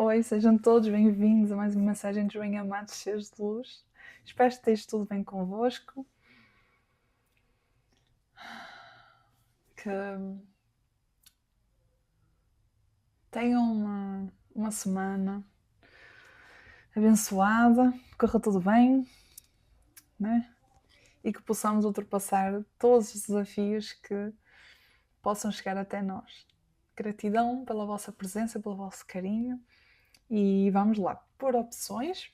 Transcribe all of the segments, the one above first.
Oi, sejam todos bem-vindos a mais uma mensagem de bem amados cheios de luz. Espero que esteja tudo bem convosco. Que tenham uma semana abençoada, corra tudo bem, né? E que possamos ultrapassar todos os desafios que possam chegar até nós. Gratidão pela vossa presença, pelo vosso carinho. E vamos lá, por opções.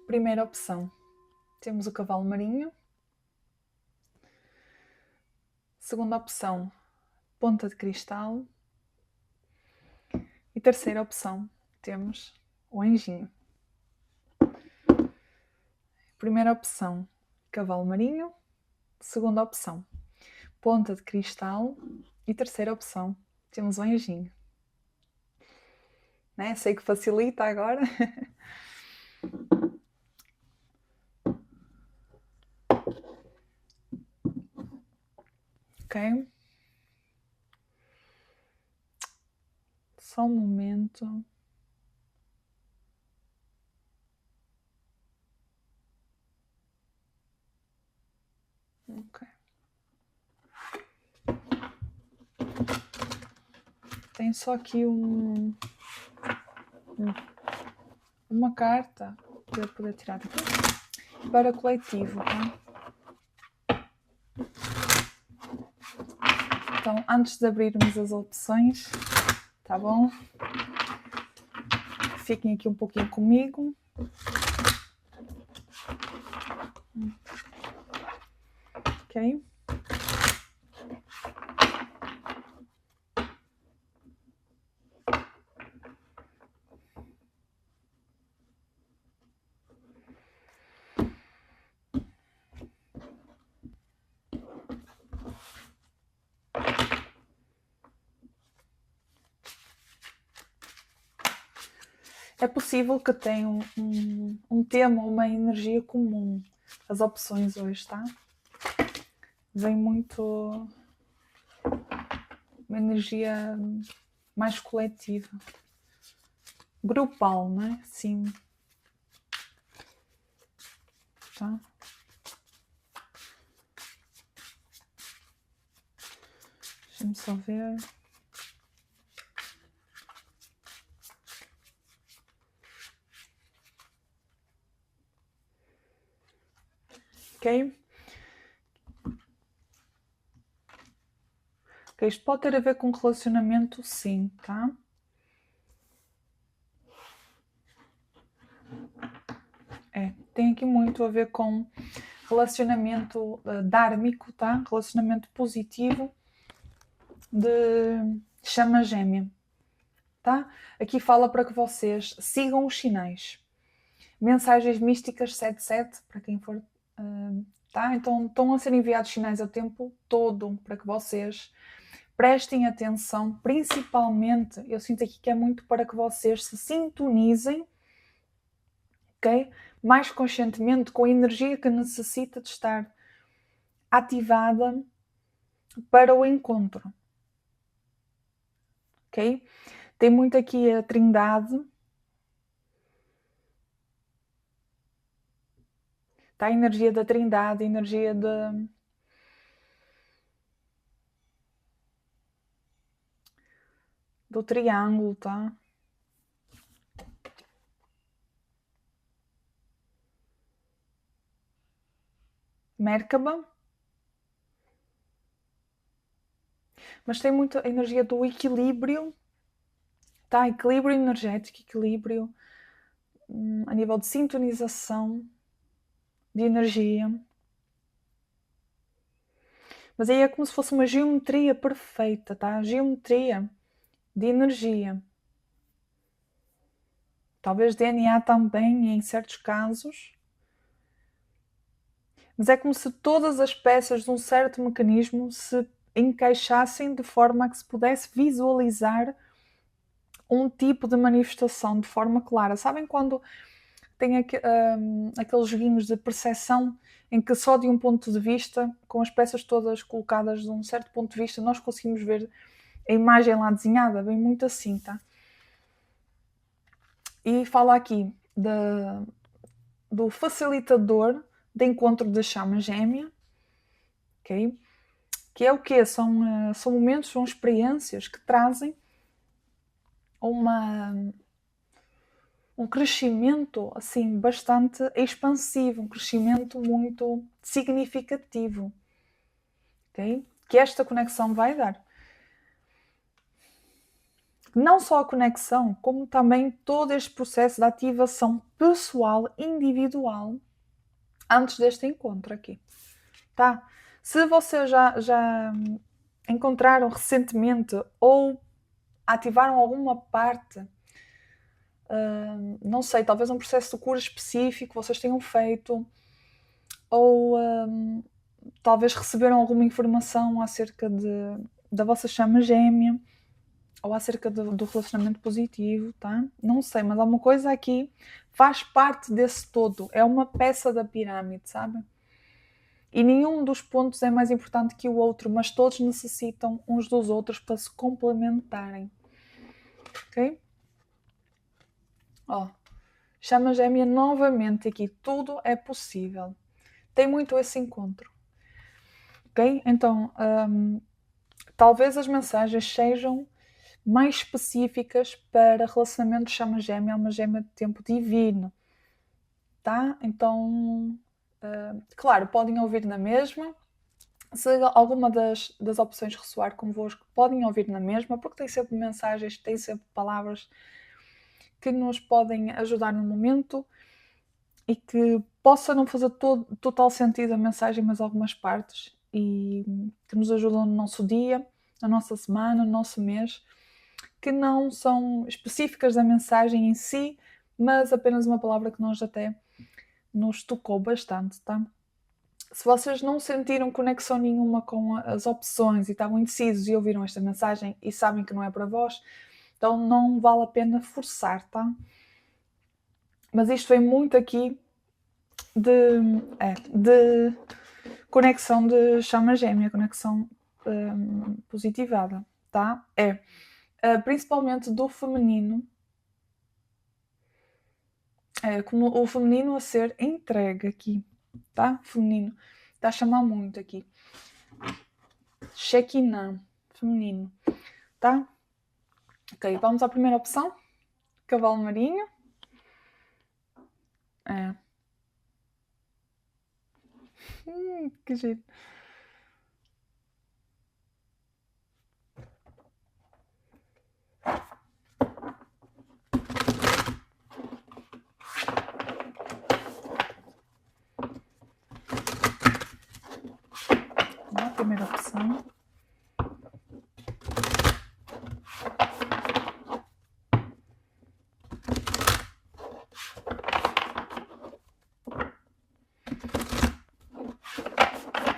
Primeira opção, temos o cavalo marinho. Segunda opção, ponta de cristal. E terceira opção, temos o anjinho. Primeira opção, cavalo marinho. Segunda opção, ponta de cristal. E terceira opção, temos o anjinho. Né? Sei que facilita agora. Ok? Só um momento. Ok. Tem só aqui uma carta para eu poder tirar aqui. Para coletivo, tá? Então, antes de abrirmos as opções, tá bom? Fiquem aqui um pouquinho comigo. Ok? É possível que tenham um tema, uma energia comum. As opções hoje, tá? Vem muito uma energia mais coletiva. Grupal, não é? Sim. Tá? Deixa-me só ver. Ok? Ok, isto pode ter a ver com relacionamento, sim, tá? Tem aqui muito a ver com relacionamento dármico, tá? Relacionamento positivo de chama gêmea, tá? Aqui fala para que vocês sigam os sinais. Mensagens místicas 77, para quem for, tá? Então estão a ser enviados sinais o tempo todo para que vocês prestem atenção, principalmente, eu sinto aqui que é muito para que vocês se sintonizem, ok? Mais conscientemente com a energia que necessita de estar ativada para o encontro, ok? Tem muito aqui a Trindade, tá? A energia da Trindade, a energia do triângulo, tá? Merkaba. Mas tem muito a energia do equilíbrio, tá? Equilíbrio energético, equilíbrio a nível de sintonização de energia. Mas aí é como se fosse uma geometria perfeita, tá? Geometria de energia. Talvez DNA também, em certos casos. Mas é como se todas as peças de um certo mecanismo se encaixassem de forma a que se pudesse visualizar um tipo de manifestação de forma clara. Sabem quando tem aqueles joguinhos de percepção em que só de um ponto de vista, com as peças todas colocadas de um certo ponto de vista, nós conseguimos ver a imagem lá desenhada, bem muito assim, tá? E fala aqui do facilitador de encontro de chama gêmea, ok? Que é o quê? São momentos, são experiências que trazem um crescimento assim bastante expansivo, um crescimento muito significativo, ok? Que esta conexão vai dar. Não só a conexão, como também todo este processo de ativação pessoal, individual, antes deste encontro aqui, tá? Se vocês já encontraram recentemente ou ativaram alguma parte, não sei, talvez um processo de cura específico vocês tenham feito, ou talvez receberam alguma informação acerca da vossa chama gêmea, ou acerca do relacionamento positivo, tá? Não sei, mas alguma coisa aqui faz parte desse todo, é uma peça da pirâmide, sabe? E nenhum dos pontos é mais importante que o outro, mas todos necessitam uns dos outros para se complementarem. Ok? Ó, chama gêmea novamente aqui. Tudo é possível. Tem muito esse encontro. Ok? Então, talvez as mensagens sejam mais específicas para relacionamento chama gêmea, uma gêmea de tempo divino. Tá? Então, claro, podem ouvir na mesma. Se alguma das opções ressoar convosco, podem ouvir na mesma, porque tem sempre mensagens, tem sempre palavras que nos podem ajudar no momento e que possa não fazer total sentido a mensagem, mas algumas partes, e que nos ajudam no nosso dia, na nossa semana, no nosso mês, que não são específicas da mensagem em si, mas apenas uma palavra que nós até nos tocou bastante, tá? Se vocês não sentiram conexão nenhuma com as opções e estavam indecisos e ouviram esta mensagem e sabem que não é para vós, então não vale a pena forçar, tá? Mas isto vem muito aqui de conexão de chama gêmea, conexão positivada, tá? Principalmente do feminino, como o feminino a ser entregue aqui, tá? Feminino, está a chamar muito aqui. Shekinah, feminino, tá? Ok, vamos à primeira opção. Cavalo marinho. Que giro. A primeira opção.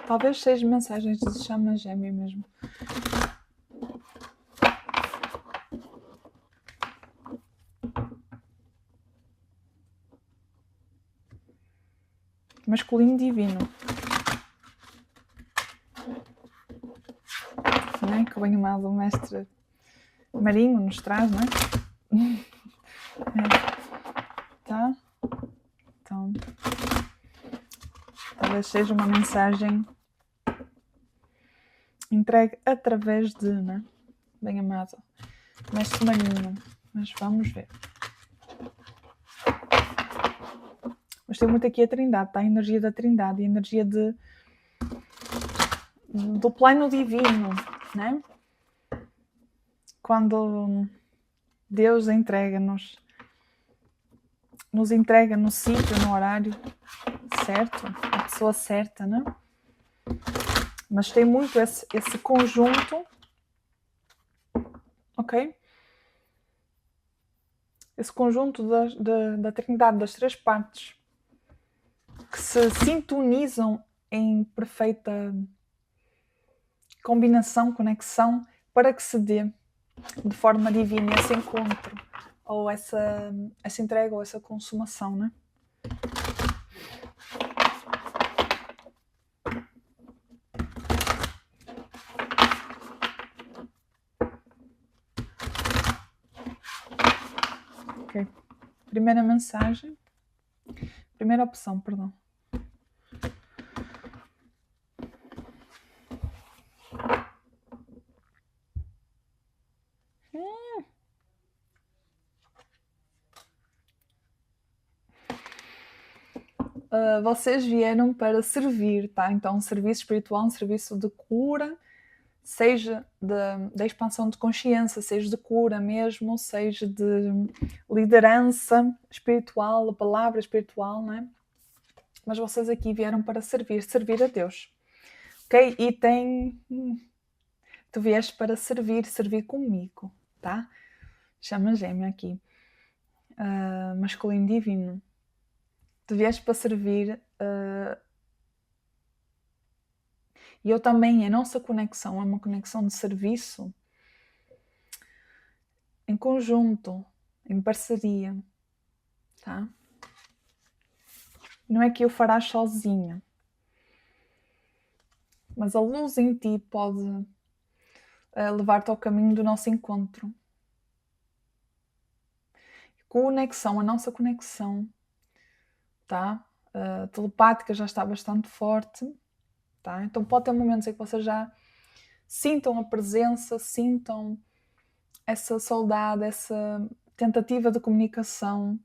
Talvez seja mensagens de chama gêmea mesmo. Masculino divino. Né? Que o bem-amado mestre Marinho nos traz, não é? Tá? Então, talvez seja uma mensagem entregue através de, né? Bem-amado mestre Marinho. Mas vamos ver. Mas tem muito aqui a Trindade, tá? A energia da Trindade, a energia do plano divino, né? Quando Deus nos entrega no sítio, no horário certo, a pessoa certa, né? Mas tem muito esse conjunto, ok? Esse conjunto da Trindade, das três partes, que se sintonizam em perfeita combinação, conexão, para que se dê de forma divina esse encontro, ou essa entrega, ou essa consumação, né? Ok. Primeira mensagem. Primeira opção, perdão. Vocês vieram para servir, tá? Então, um serviço espiritual, um serviço de cura, seja da expansão de consciência, seja de cura mesmo, seja de liderança espiritual, a palavra espiritual, né? Mas vocês aqui vieram para servir a Deus, ok? E tu vieste para servir comigo, tá? Chama gêmea aqui, masculino divino. Tu vieste para servir. E eu também, a nossa conexão é uma conexão de serviço em conjunto, em parceria, tá? Não é que o farás sozinha, mas a luz em ti pode levar-te ao caminho do nosso encontro. Conexão, a nossa conexão, tá? Telepática já está bastante forte, tá? Então pode ter momentos em que vocês já sintam a presença, sintam essa saudade, essa tentativa de comunicação,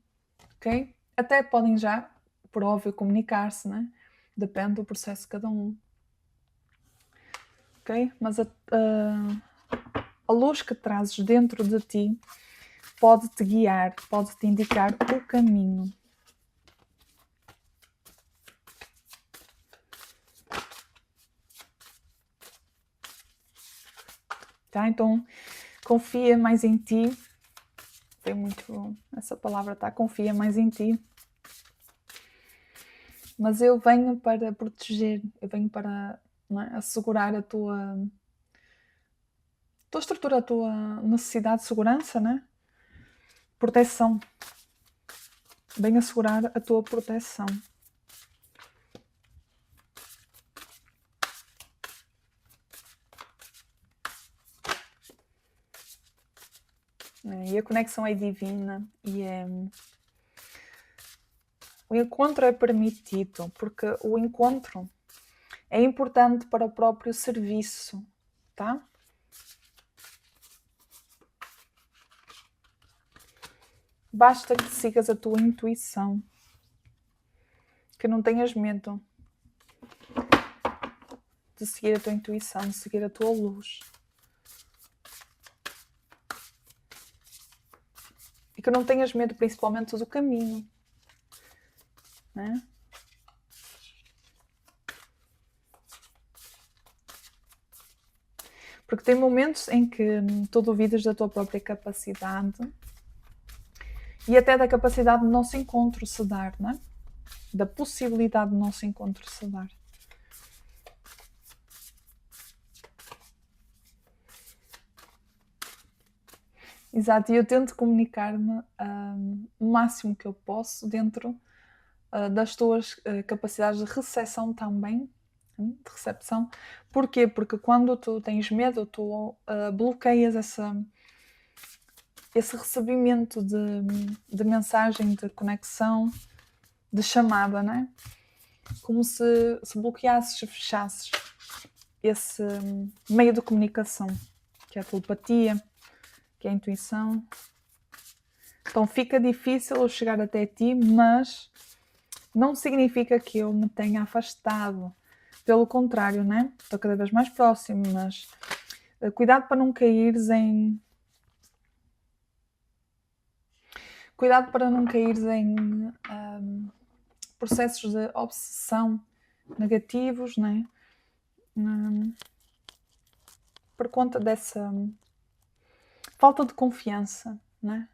ok? Até podem já, por óbvio, comunicar-se, né? Depende do processo de cada um. Ok? Mas a luz que trazes dentro de ti pode-te guiar, pode-te indicar o caminho. Tá? Então, confia mais em ti. Tem muito essa palavra, tá? Confia mais em ti. Mas eu venho para proteger, eu venho para assegurar a tua estrutura, a tua necessidade de segurança, né? Proteção. Venho assegurar a tua proteção. E a conexão é divina e o encontro é permitido, porque o encontro é importante para o próprio serviço, tá? Basta que sigas a tua intuição, que não tenhas medo de seguir a tua intuição, de seguir a tua luz. E que não tenhas medo principalmente do caminho, né? Porque tem momentos em que tu duvidas da tua própria capacidade e até da capacidade do nosso encontro se dar, né? Da possibilidade do nosso encontro se dar. Exato, e eu tento comunicar-me o máximo que eu posso dentro das tuas capacidades de recepção também, de recepção. Porquê? Porque quando tu tens medo, tu bloqueias esse recebimento de mensagem, de conexão, de chamada, né? Como se bloqueasses, fechasses esse meio de comunicação, que é a telepatia, que é a intuição. Então fica difícil eu chegar até ti, mas não significa que eu me tenha afastado. Pelo contrário, né? Estou cada vez mais próximo, mas cuidado para não caíres em... Cuidado para não caíres em processos de obsessão negativos, né? por conta dessa falta de confiança, né?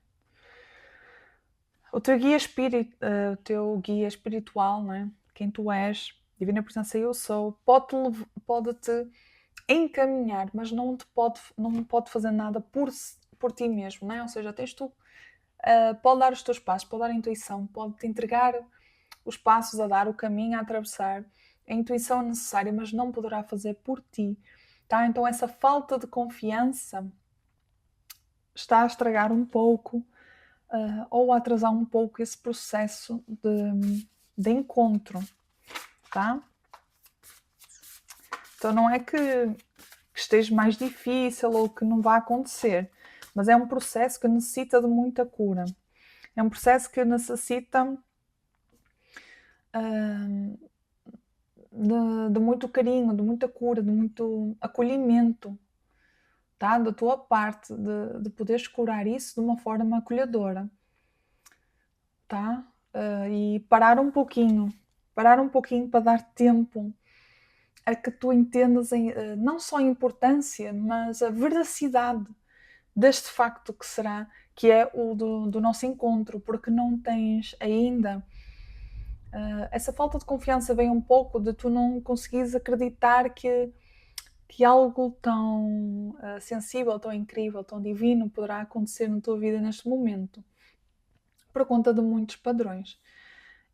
O teu guia espiritual, né? Quem tu és, Divina Presença Eu Sou, pode-te encaminhar, mas não pode fazer nada por ti mesmo, né? Ou seja, tens tu, pode dar os teus passos, pode dar a intuição, pode-te entregar os passos a dar, o caminho a atravessar, a intuição é necessária, mas não poderá fazer por ti, tá? Então essa falta de confiança está a estragar um pouco ou a atrasar um pouco esse processo de encontro, tá? Então não é que esteja mais difícil ou que não vá acontecer, mas é um processo que necessita de muita cura. É um processo que necessita de muito carinho, de muita cura, de muito acolhimento, tá? Da tua parte, de poderes curar isso de uma forma acolhedora, tá? E parar um pouquinho para dar tempo a que tu entendas não só a importância, mas a veracidade deste facto que é o do nosso encontro, porque não tens ainda essa falta de confiança vem um pouco de tu não conseguires acreditar que algo tão sensível, tão incrível, tão divino poderá acontecer na tua vida neste momento, por conta de muitos padrões.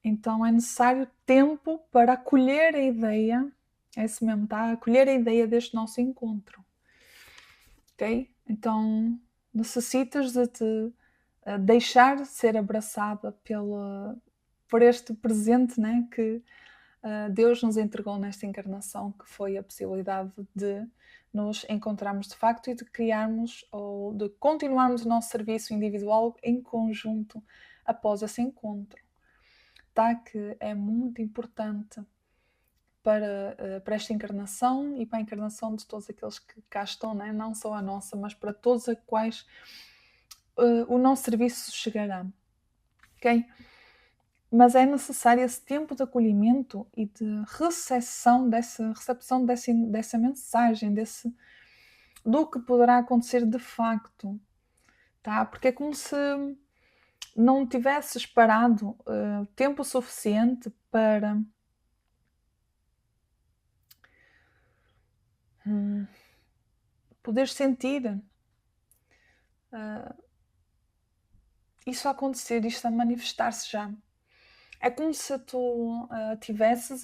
Então é necessário tempo para acolher a ideia, é isso mesmo, tá? Acolher a ideia deste nosso encontro, ok? Então necessitas de te deixar ser abraçada por este presente, né, que Deus nos entregou nesta encarnação, que foi a possibilidade de nos encontrarmos de facto e de criarmos ou de continuarmos o nosso serviço individual em conjunto após esse encontro. Tá? Que é muito importante para esta encarnação e para a encarnação de todos aqueles que cá estão, né? Não só a nossa, mas para todos a quais o nosso serviço chegará. Ok? Mas é necessário esse tempo de acolhimento e de recepção dessa mensagem, do que poderá acontecer de facto, tá? Porque é como se não tivesses parado tempo suficiente para poder sentir isso a acontecer, isto a manifestar-se já. É como se tu tivesses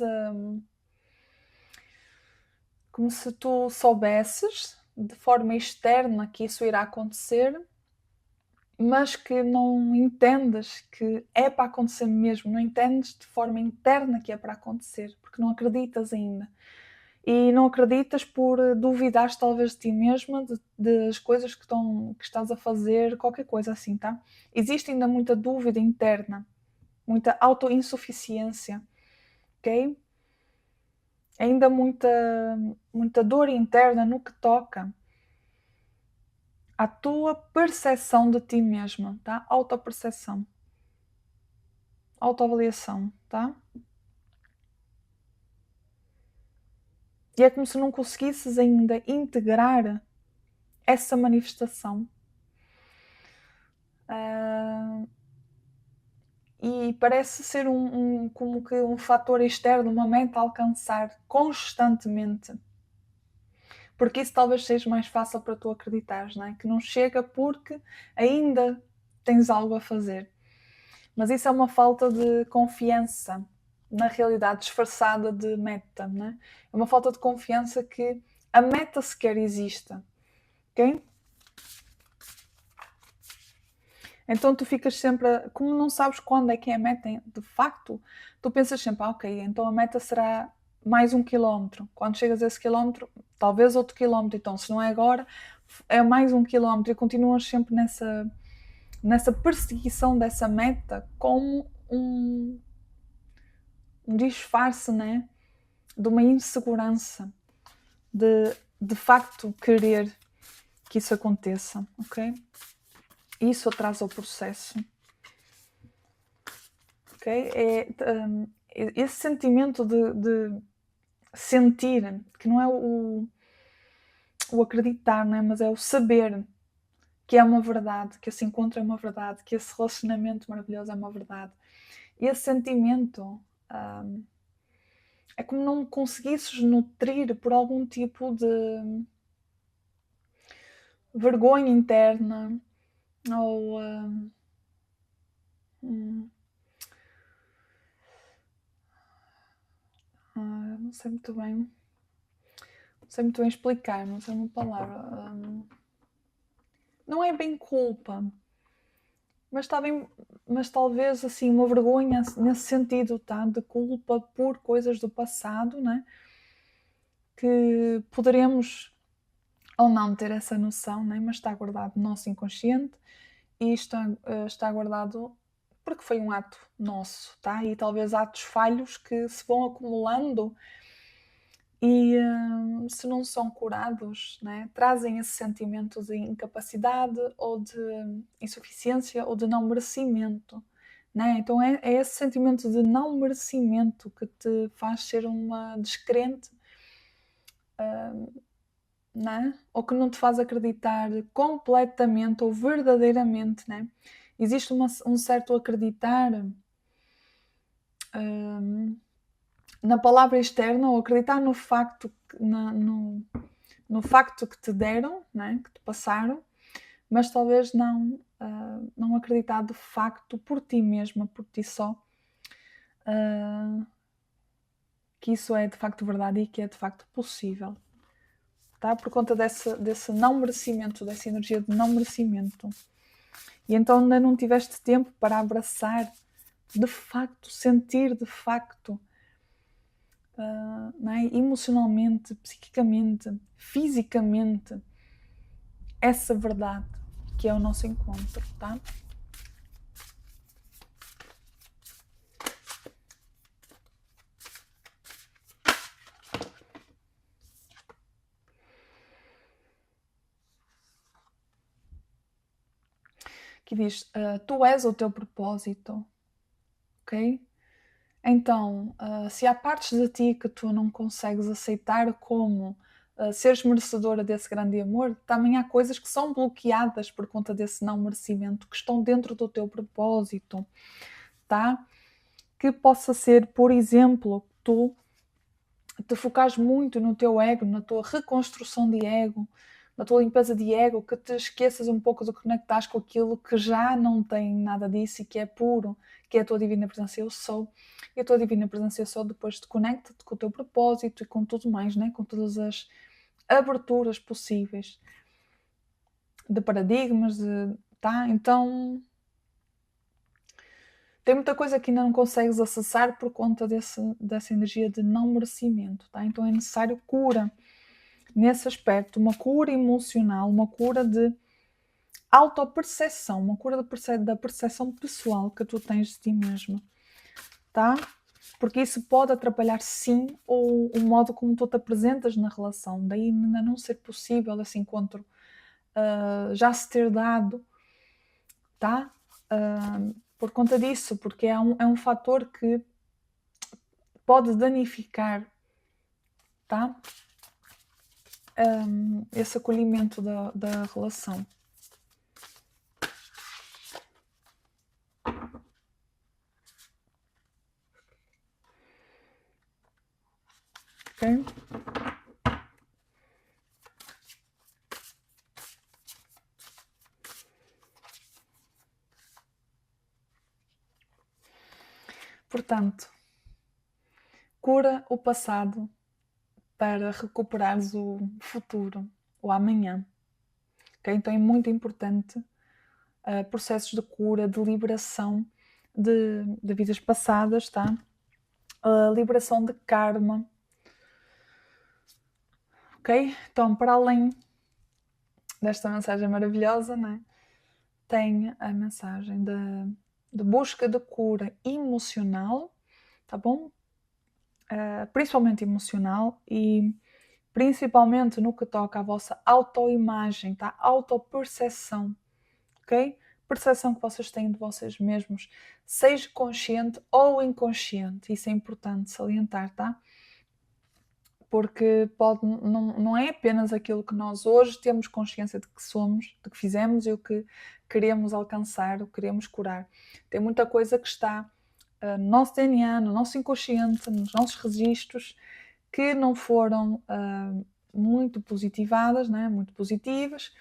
como se tu soubesses de forma externa que isso irá acontecer, mas que não entendes que é para acontecer mesmo, não entendes de forma interna que é para acontecer, porque não acreditas ainda. E não acreditas por duvidares talvez de ti mesma, das coisas que estás a fazer, qualquer coisa assim, tá? Existe ainda muita dúvida interna, muita autoinsuficiência, ok? Ainda muita dor interna no que toca à tua percepção de ti mesma, tá? Autopercepção, autoavaliação, tá? E é como se não conseguisses ainda integrar essa manifestação. E parece ser como que um fator externo, uma meta a alcançar constantemente. Porque isso talvez seja mais fácil para tu acreditares, não é? Que não chega porque ainda tens algo a fazer. Mas isso é uma falta de confiança na realidade disfarçada de meta, não é? É uma falta de confiança que a meta sequer exista, ok? Então tu ficas sempre, como não sabes quando é que é a meta, de facto, tu pensas sempre, ok, então a meta será mais 1 quilómetro. Quando chegas a esse quilómetro, talvez outro quilómetro. Então, se não é agora, é mais 1 quilómetro e continuas sempre nessa perseguição dessa meta como um disfarce, né? De uma insegurança, de facto querer que isso aconteça, ok? Isso atrasa o processo, ok? Esse sentimento de sentir, que não é o acreditar, não é? Mas é o saber que é uma verdade, que esse encontro é uma verdade, que esse relacionamento maravilhoso é uma verdade. E esse sentimento é como não conseguisses nutrir por algum tipo de vergonha interna ou não sei muito bem, não sei muito bem explicar, não sei uma palavra. Não é bem culpa, mas, mas talvez assim uma vergonha nesse sentido, tá? De culpa por coisas do passado, né? Que poderemos ou não ter essa noção, né? Mas está guardado no nosso inconsciente e está guardado porque foi um ato nosso, tá? E talvez atos falhos que se vão acumulando e se não são curados, né, trazem esse sentimento de incapacidade ou de insuficiência ou de não merecimento. Né? Então é esse sentimento de não merecimento que te faz ser uma descrente, né? Ou que não te faz acreditar completamente ou verdadeiramente. Né? Existe um certo acreditar na palavra externa ou acreditar no facto, no facto que te deram, né? Que te passaram, mas talvez não acreditar de facto por ti mesma, por ti só, que isso é de facto verdade e que é de facto possível. Tá? Por conta desse não merecimento, dessa energia de não merecimento. E então ainda não tiveste tempo para abraçar de facto, sentir de facto, né? Emocionalmente, psiquicamente, fisicamente, essa verdade que é o nosso encontro, tá? Que diz, tu és o teu propósito, ok? Então, se há partes de ti que tu não consegues aceitar como seres merecedora desse grande amor, também há coisas que são bloqueadas por conta desse não merecimento, que estão dentro do teu propósito, tá? Que possa ser, por exemplo, tu te focares muito no teu ego, na tua reconstrução de ego, na tua limpeza de ego, que te esqueças um pouco de conectares com aquilo que já não tem nada disso e que é puro, que é a tua divina presença eu sou. E a tua divina presença eu sou depois te conecta-te com o teu propósito e com tudo mais, né? Com todas as aberturas possíveis de paradigmas, tá? Então tem muita coisa que ainda não consegues acessar por conta dessa energia de não merecimento, tá? Então é necessário cura nesse aspecto, uma cura emocional, uma cura de autoperceção, uma cura da perceção pessoal que tu tens de ti mesmo, tá? Porque isso pode atrapalhar sim o modo como tu te apresentas na relação, daí ainda não ser possível esse encontro já se ter dado, tá? Por conta disso, porque é um fator que pode danificar, tá? Esse acolhimento da relação. Ok? Portanto, cura o passado para recuperares o futuro, o amanhã. Okay? Então é muito importante processos de cura, de liberação de vidas passadas, tá? Liberação de karma. Ok? Então, para além desta mensagem maravilhosa, né, tem a mensagem de busca de cura emocional, tá bom? Principalmente emocional e principalmente no que toca à vossa autoimagem, tá? Autoperceção, ok? Percepção que vocês têm de vocês mesmos, seja consciente ou inconsciente, isso é importante salientar, tá? porque não é apenas aquilo que nós hoje temos consciência de que somos, de que fizemos e o que queremos alcançar, o que queremos curar. Tem muita coisa que está no nosso DNA, no nosso inconsciente, nos nossos registros, que não foram muito positivadas, né? Muito positivas,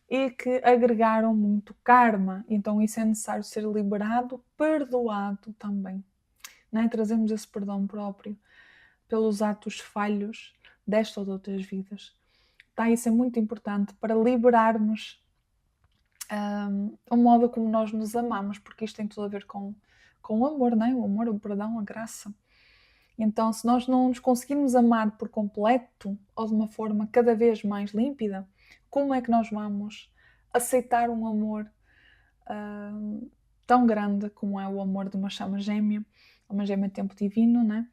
e que agregaram muito karma. Então isso é necessário ser liberado, perdoado também. Né? Trazemos esse perdão próprio pelos atos falhos desta ou de outras vidas. Tá? Isso é muito importante para liberarmos o modo como nós nos amamos, porque isto tem tudo a ver com o amor, né? O amor, o perdão, a graça. Então, se nós não nos conseguirmos amar por completo ou de uma forma cada vez mais límpida, como é que nós vamos aceitar um amor tão grande como é o amor de uma chama gêmea, uma gêmea de tempo divino, né?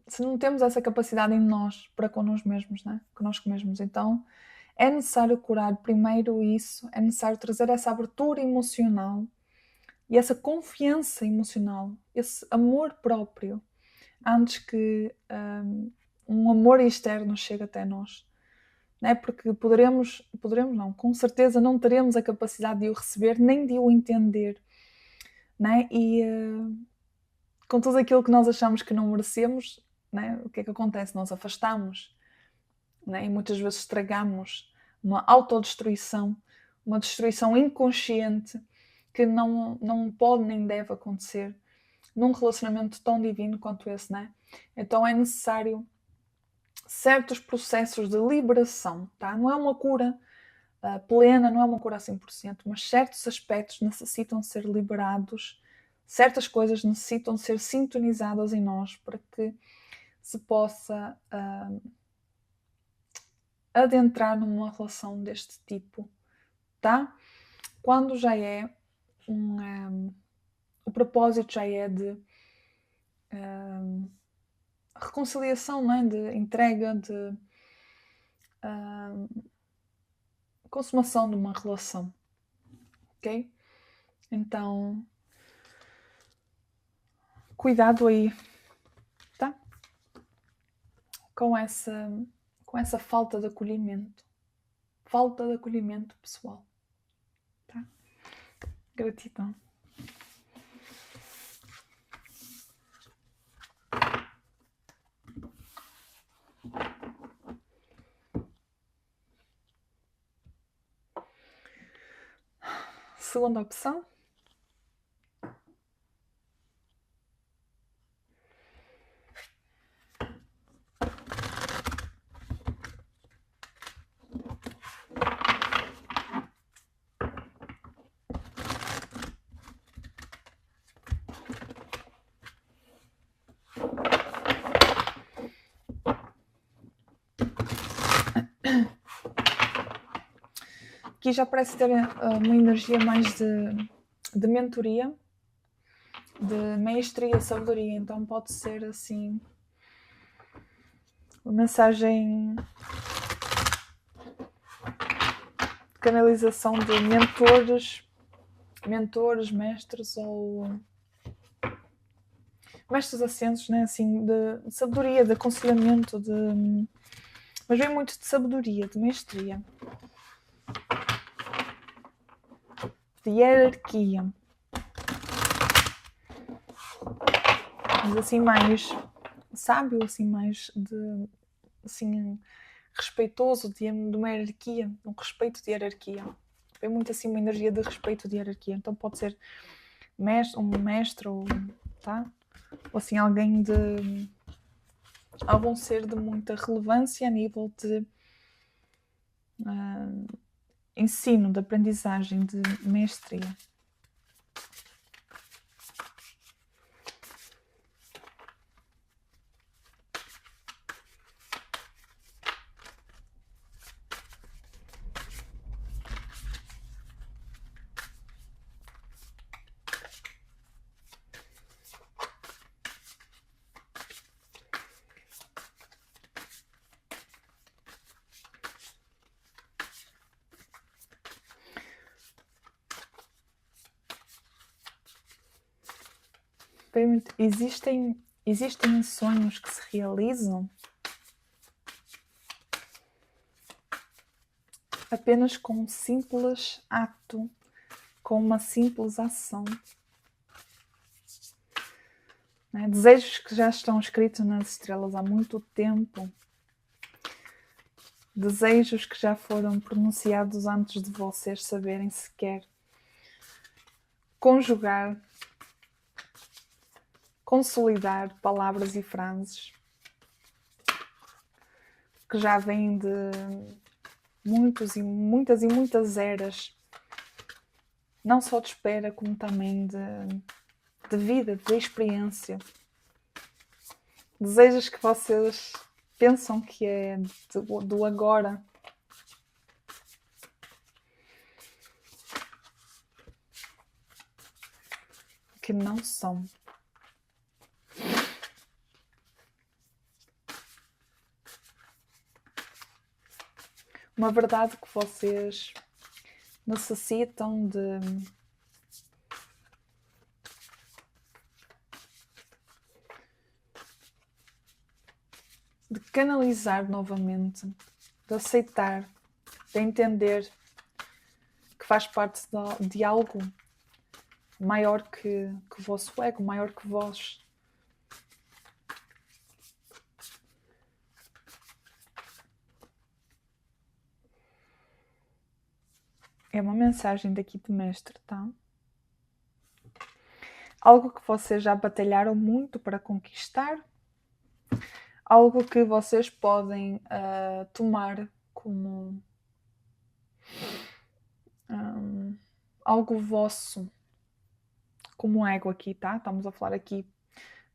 Se não temos essa capacidade em nós para connosco mesmos, né? Connosco mesmos, então é necessário curar primeiro isso, é necessário trazer essa abertura emocional e essa confiança emocional, esse amor próprio, antes que um amor externo chegue até nós. Né? Porque poderemos não, com certeza não teremos a capacidade de o receber, nem de o entender. Né? E com tudo aquilo que nós achamos que não merecemos, né? O que é que acontece? Nós afastamos, né? E muitas vezes estragamos uma autodestruição, uma destruição inconsciente que não pode nem deve acontecer num relacionamento tão divino quanto esse, né? Então é necessário certos processos de liberação, tá? Não é uma cura plena, não é uma cura a 100%, mas certos aspectos necessitam ser liberados, certas coisas necessitam ser sintonizadas em nós para que se possa adentrar numa relação deste tipo, tá? Quando já é o propósito já é de reconciliação, não é? De entrega, de consumação de uma relação, ok? Então, cuidado aí, tá? Com essa falta de acolhimento pessoal, tá? Gratidão. Segunda opção. Aqui já parece ter uma energia mais de mentoria, de mestria, sabedoria. Então pode ser assim uma mensagem de canalização de mentores, mestres ou mestres ascensos, né? Assim, de sabedoria, de aconselhamento, mas vem muito de sabedoria, de mestria, de hierarquia, mas assim mais sábio, assim mais assim respeitoso de uma hierarquia, um respeito de hierarquia. Vem muito assim uma energia de respeito de hierarquia. Então pode ser um mestre ou, tá? Ou assim algum ser de muita relevância a nível de ensino, de aprendizagem, de mestria. Existem Existem sonhos que se realizam apenas com um simples ato, com uma simples ação. Né? Desejos que já estão escritos nas estrelas há muito tempo. Desejos que já foram pronunciados antes de vocês saberem sequer conjugar, consolidar palavras e frases que já vêm de muitas eras, não só de espera, como também de vida, de experiência. Desejos que vocês pensam que é do agora. Que não são. Uma verdade que vocês necessitam de canalizar novamente, de aceitar, de entender que faz parte de algo maior que o vosso ego, maior que vós. É uma mensagem daqui do mestre, tá? Algo que vocês já batalharam muito para conquistar, algo que vocês podem tomar como algo vosso, como ego aqui, tá? Estamos a falar aqui,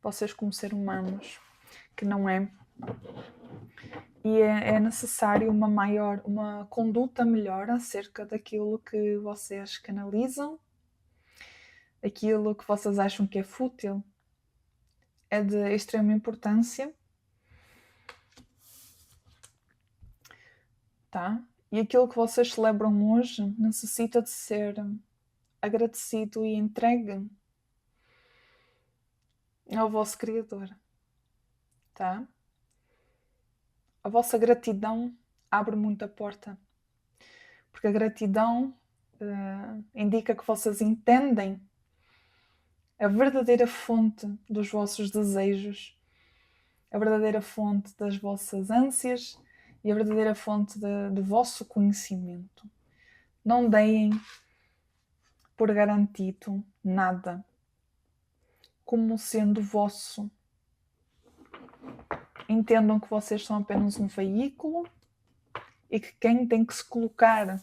vocês como seres humanos, que não é. E é necessário uma conduta melhor acerca daquilo que vocês canalizam, aquilo que vocês acham que é fútil. É de extrema importância. Tá? E aquilo que vocês celebram hoje necessita de ser agradecido e entregue ao vosso Criador. Tá? A vossa gratidão abre muita porta. Porque a gratidão indica que vocês entendem a verdadeira fonte dos vossos desejos, a verdadeira fonte das vossas ânsias e a verdadeira fonte do vosso conhecimento. Não deem por garantido nada como sendo vosso. Entendam que vocês são apenas um veículo e que quem tem que se colocar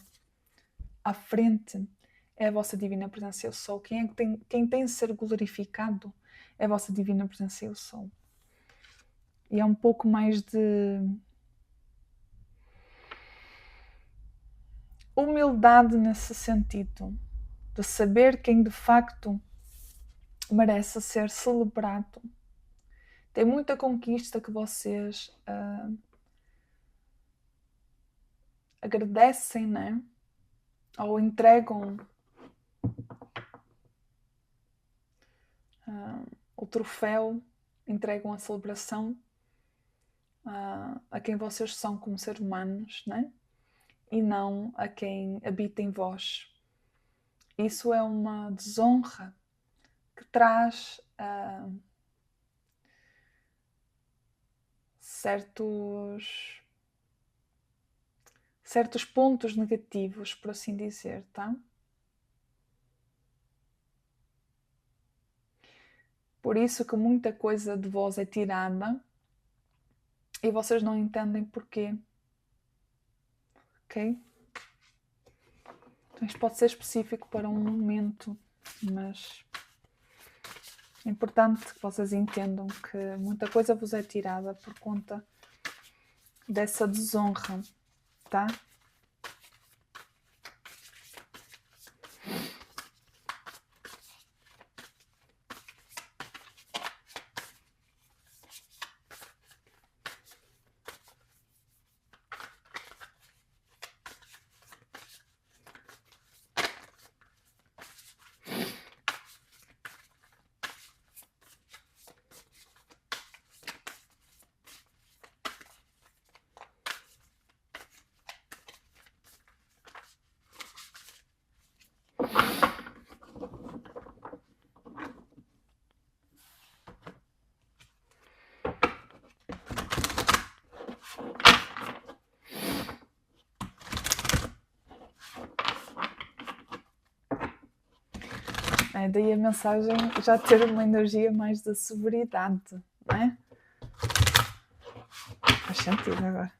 à frente é a vossa divina presença, eu sou. Quem tem de ser glorificado é a vossa divina presença, eu sou. E é um pouco mais de humildade nesse sentido, de saber quem de facto merece ser celebrado. Tem muita conquista que vocês agradecem, né? Ou entregam o troféu, entregam a celebração a quem vocês são como seres humanos, né? E não a quem habita em vós. Isso é uma desonra que traz certos pontos negativos, por assim dizer, tá? Por isso que muita coisa de vós é tirada e vocês não entendem porquê. Ok? Então isto pode ser específico para um momento, mas é importante que vocês entendam que muita coisa vos é tirada por conta dessa desonra, tá? Daí a mensagem já ter uma energia mais da severidade, não é? Faz sentido agora.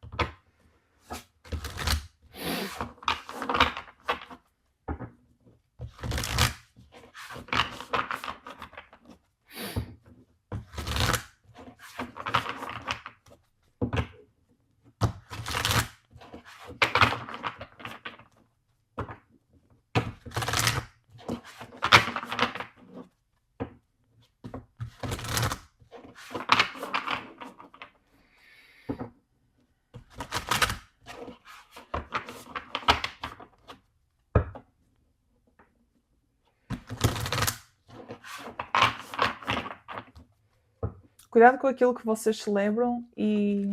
Cuidado com aquilo que vocês celebram e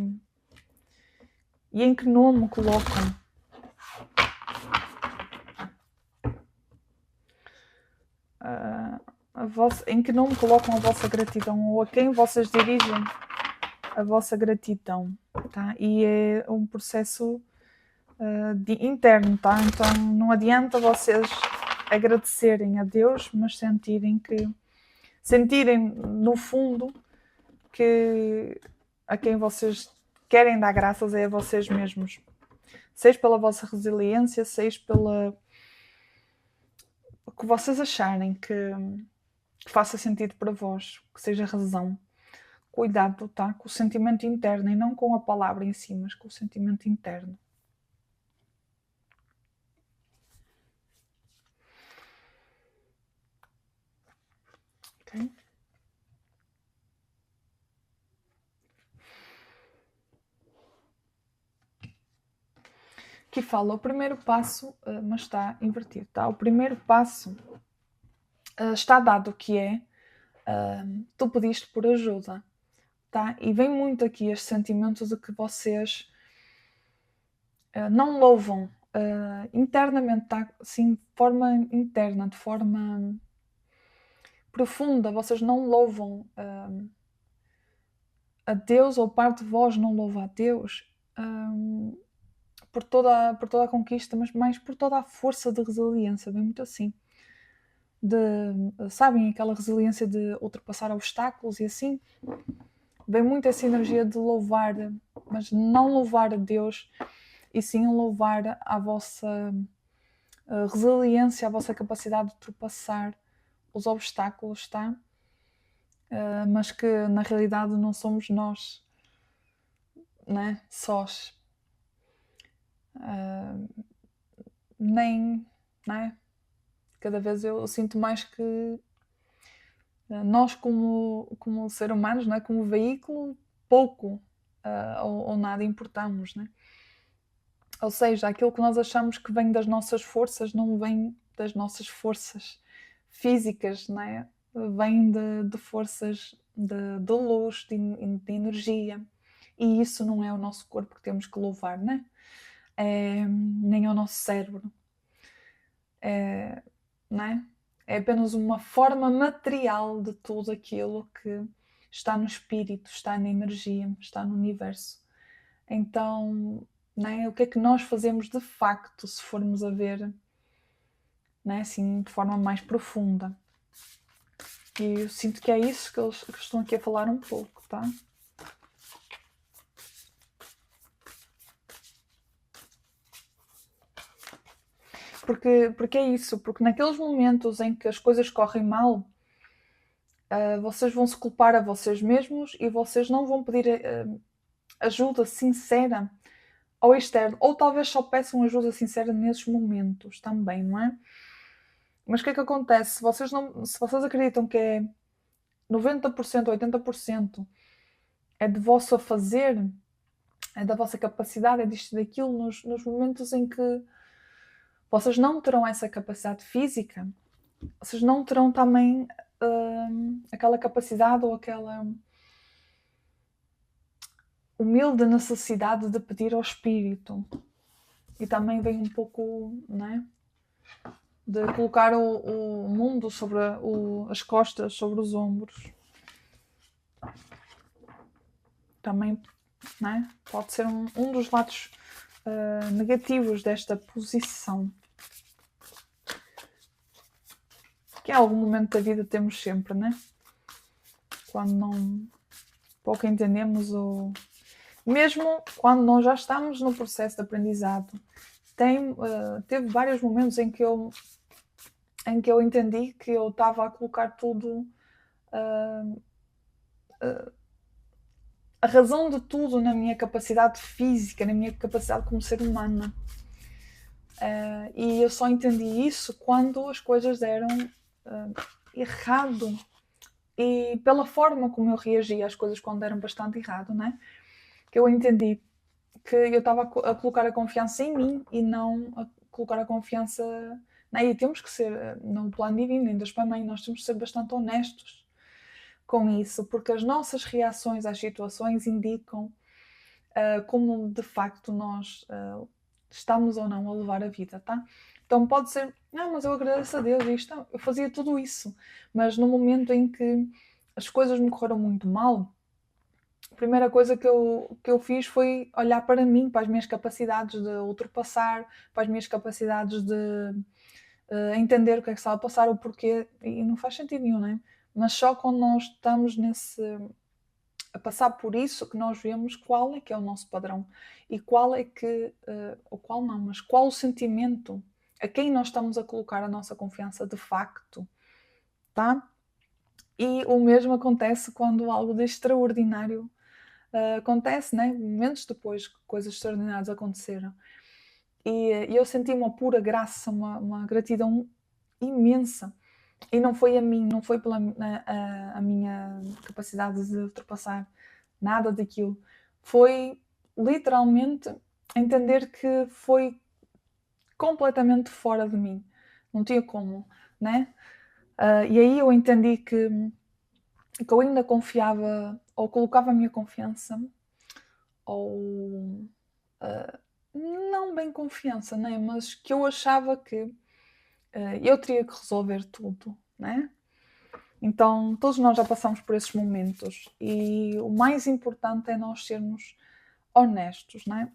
em que nome colocam. Em que nome colocam a vossa gratidão ou a quem vocês dirigem a vossa gratidão, tá? E é um processo interno, tá? Então não adianta vocês agradecerem a Deus, mas sentirem no fundo que a quem vocês querem dar graças é a vocês mesmos. Seja pela vossa resiliência, seja pela o que vocês acharem que faça sentido para vós, que seja razão. Cuidado, tá? Com o sentimento interno e não com a palavra em si, mas com o sentimento interno. Ok? Aqui fala o primeiro passo, mas está invertido, tá? O primeiro passo está dado, que é tu pediste por ajuda, tá? E vem muito aqui este sentimento de que vocês não louvam internamente, tá? Assim, de forma interna, de forma profunda, vocês não louvam a Deus, ou parte de vós não louva a Deus por toda a conquista, mas mais por toda a força de resiliência, bem muito assim. Sabem, aquela resiliência de ultrapassar obstáculos e assim. Vem muito essa energia de louvar, mas não louvar a Deus, e sim louvar a vossa resiliência, a vossa capacidade de ultrapassar os obstáculos, tá? Mas que na realidade não somos nós, né? Sós. Nem, né? Cada vez eu sinto mais que nós como ser humanos, né? Como veículo, pouco ou nada importamos, né? Ou seja, aquilo que nós achamos que vem das nossas forças não vem das nossas forças físicas, né? Vem de forças de luz, de energia. E isso não é o nosso corpo que temos que louvar, né? Nem é o nosso cérebro. Né? É apenas uma forma material de tudo aquilo que está no espírito, está na energia, está no universo. Então, né, o que é que nós fazemos de facto se formos a ver, né, assim, de forma mais profunda? E eu sinto que é isso que eles estão aqui a falar um pouco, tá? Porque é isso, porque naqueles momentos em que as coisas correm mal, vocês vão se culpar a vocês mesmos e vocês não vão pedir ajuda sincera ao externo, ou talvez só peçam ajuda sincera nesses momentos também, não é? Mas o que é que acontece? Se vocês acreditam que é 90%, 80% é de vosso fazer, é da vossa capacidade, é disto e daquilo, nos momentos em que vocês não terão essa capacidade física, vocês não terão também aquela capacidade ou aquela humilde necessidade de pedir ao Espírito. E também vem um pouco, né, de colocar o mundo sobre as costas, sobre os ombros. Também, né, pode ser um dos lados negativos desta posição. que em algum momento da vida temos sempre, né? Quando não pouco entendemos, ou mesmo quando nós já estamos no processo de aprendizado, teve vários momentos em que eu entendi que eu estava a colocar tudo, a razão de tudo, na minha capacidade física, na minha capacidade como ser humana. E eu só entendi isso quando as coisas deram errado. E pela forma como eu reagi às coisas quando deram bastante errado, né? Que eu entendi que eu estava a colocar a confiança em mim e não a colocar a confiança... Né? E temos que ser, no plano divino, em Deus Pai Mãe, nós temos que ser bastante honestos com isso, porque as nossas reações às situações indicam como de facto nós estamos ou não a levar a vida, tá? Então pode ser, mas eu agradeço a Deus, isto, eu fazia tudo isso, mas no momento em que as coisas me correram muito mal, a primeira coisa que eu fiz foi olhar para mim, para as minhas capacidades de ultrapassar, para as minhas capacidades de entender o que é que estava a passar, o porquê, e não faz sentido nenhum, né? Mas só quando nós estamos a passar por isso que nós vemos qual é que é o nosso padrão e qual é que, ou qual não, mas qual o sentimento a quem nós estamos a colocar a nossa confiança de facto, tá? E o mesmo acontece quando algo de extraordinário acontece, né? Momentos depois que coisas extraordinárias aconteceram. E eu senti uma pura graça, uma gratidão imensa. E não foi a mim, não foi pela a minha capacidade de ultrapassar nada daquilo. Foi literalmente entender que foi completamente fora de mim. Não tinha como, né? E aí eu entendi que eu ainda confiava, ou colocava a minha confiança, ou não bem confiança, né? Mas que eu achava que eu teria que resolver tudo, né? Então, todos nós já passamos por esses momentos e o mais importante é nós sermos honestos, né?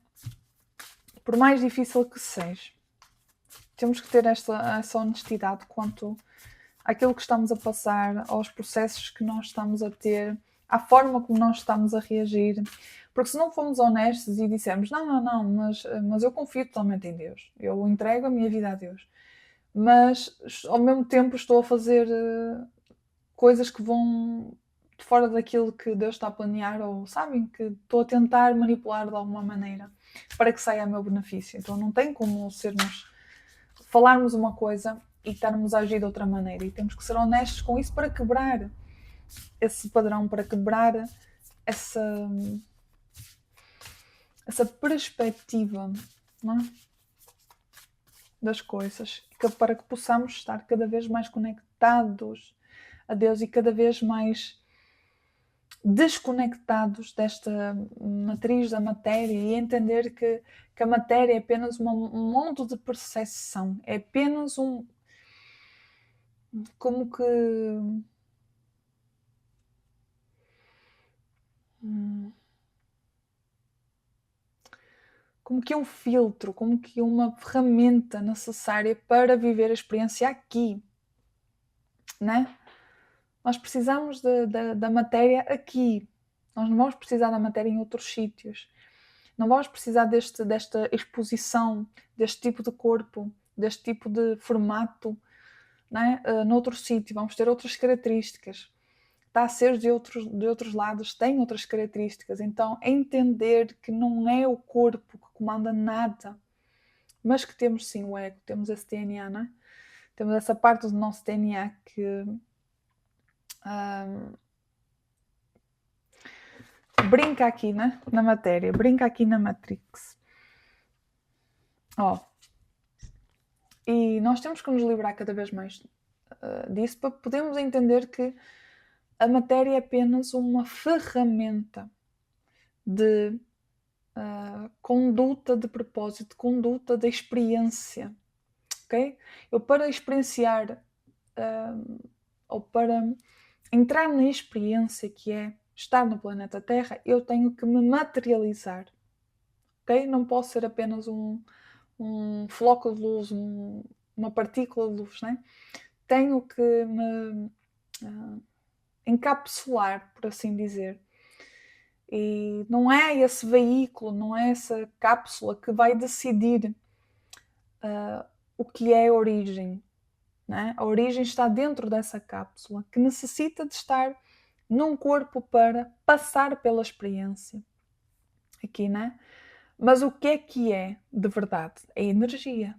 Por mais difícil que seja, temos que ter essa honestidade quanto àquilo que estamos a passar, aos processos que nós estamos a ter, à forma como nós estamos a reagir. Porque se não formos honestos e dissermos não, mas eu confio totalmente em Deus, eu entrego a minha vida a Deus, mas ao mesmo tempo estou a fazer coisas que vão de fora daquilo que Deus está a planear, ou sabem que estou a tentar manipular de alguma maneira para que saia a meu benefício. Então não tem como falarmos uma coisa e estarmos a agir de outra maneira, e temos que ser honestos com isso para quebrar esse padrão, para quebrar essa perspectiva, não é? Das coisas, para que possamos estar cada vez mais conectados a Deus e cada vez mais desconectados desta matriz da matéria, e entender que a matéria é apenas um mundo de percepção, é apenas como que um filtro, como que uma ferramenta necessária para viver a experiência aqui, né? Nós precisamos da matéria aqui. Nós não vamos precisar da matéria em outros sítios. Não vamos precisar desta exposição, deste tipo de corpo, deste tipo de formato, né? Noutro sítio. Vamos ter outras características. Está a ser de outros lados, tem outras características. Então, é entender que não é o corpo que comanda nada, mas que temos sim o ego, temos esse DNA, né? Temos essa parte do nosso DNA que brinca aqui, né? Na matéria, brinca aqui na Matrix. E nós temos que nos livrar cada vez mais disso para podermos entender que a matéria é apenas uma ferramenta de conduta de propósito, conduta de experiência, ok? Eu, para experienciar ou para entrar na experiência que é estar no planeta Terra, eu tenho que me materializar, ok? Não posso ser apenas um floco de luz, uma partícula de luz, né? tenho que me encapsular, por assim dizer. E não é esse veículo, não é essa cápsula que vai decidir o que é a origem. Né? A origem está dentro dessa cápsula, que necessita de estar num corpo para passar pela experiência. Aqui, né? Mas o que é de verdade? É energia.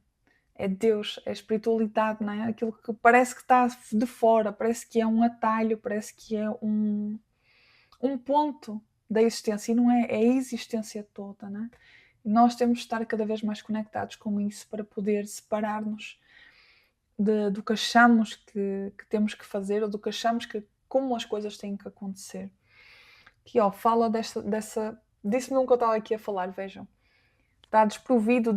É Deus, é a espiritualidade, não é? Aquilo que parece que está de fora, parece que é um atalho, parece que é um ponto da existência, e não é, é a existência toda, não é? E nós temos de estar cada vez mais conectados com isso para poder separar-nos do que achamos que temos que fazer, ou do que achamos que como as coisas têm que acontecer. Aqui, ó, fala disse-me nunca eu estava aqui a falar, vejam. Está desprovido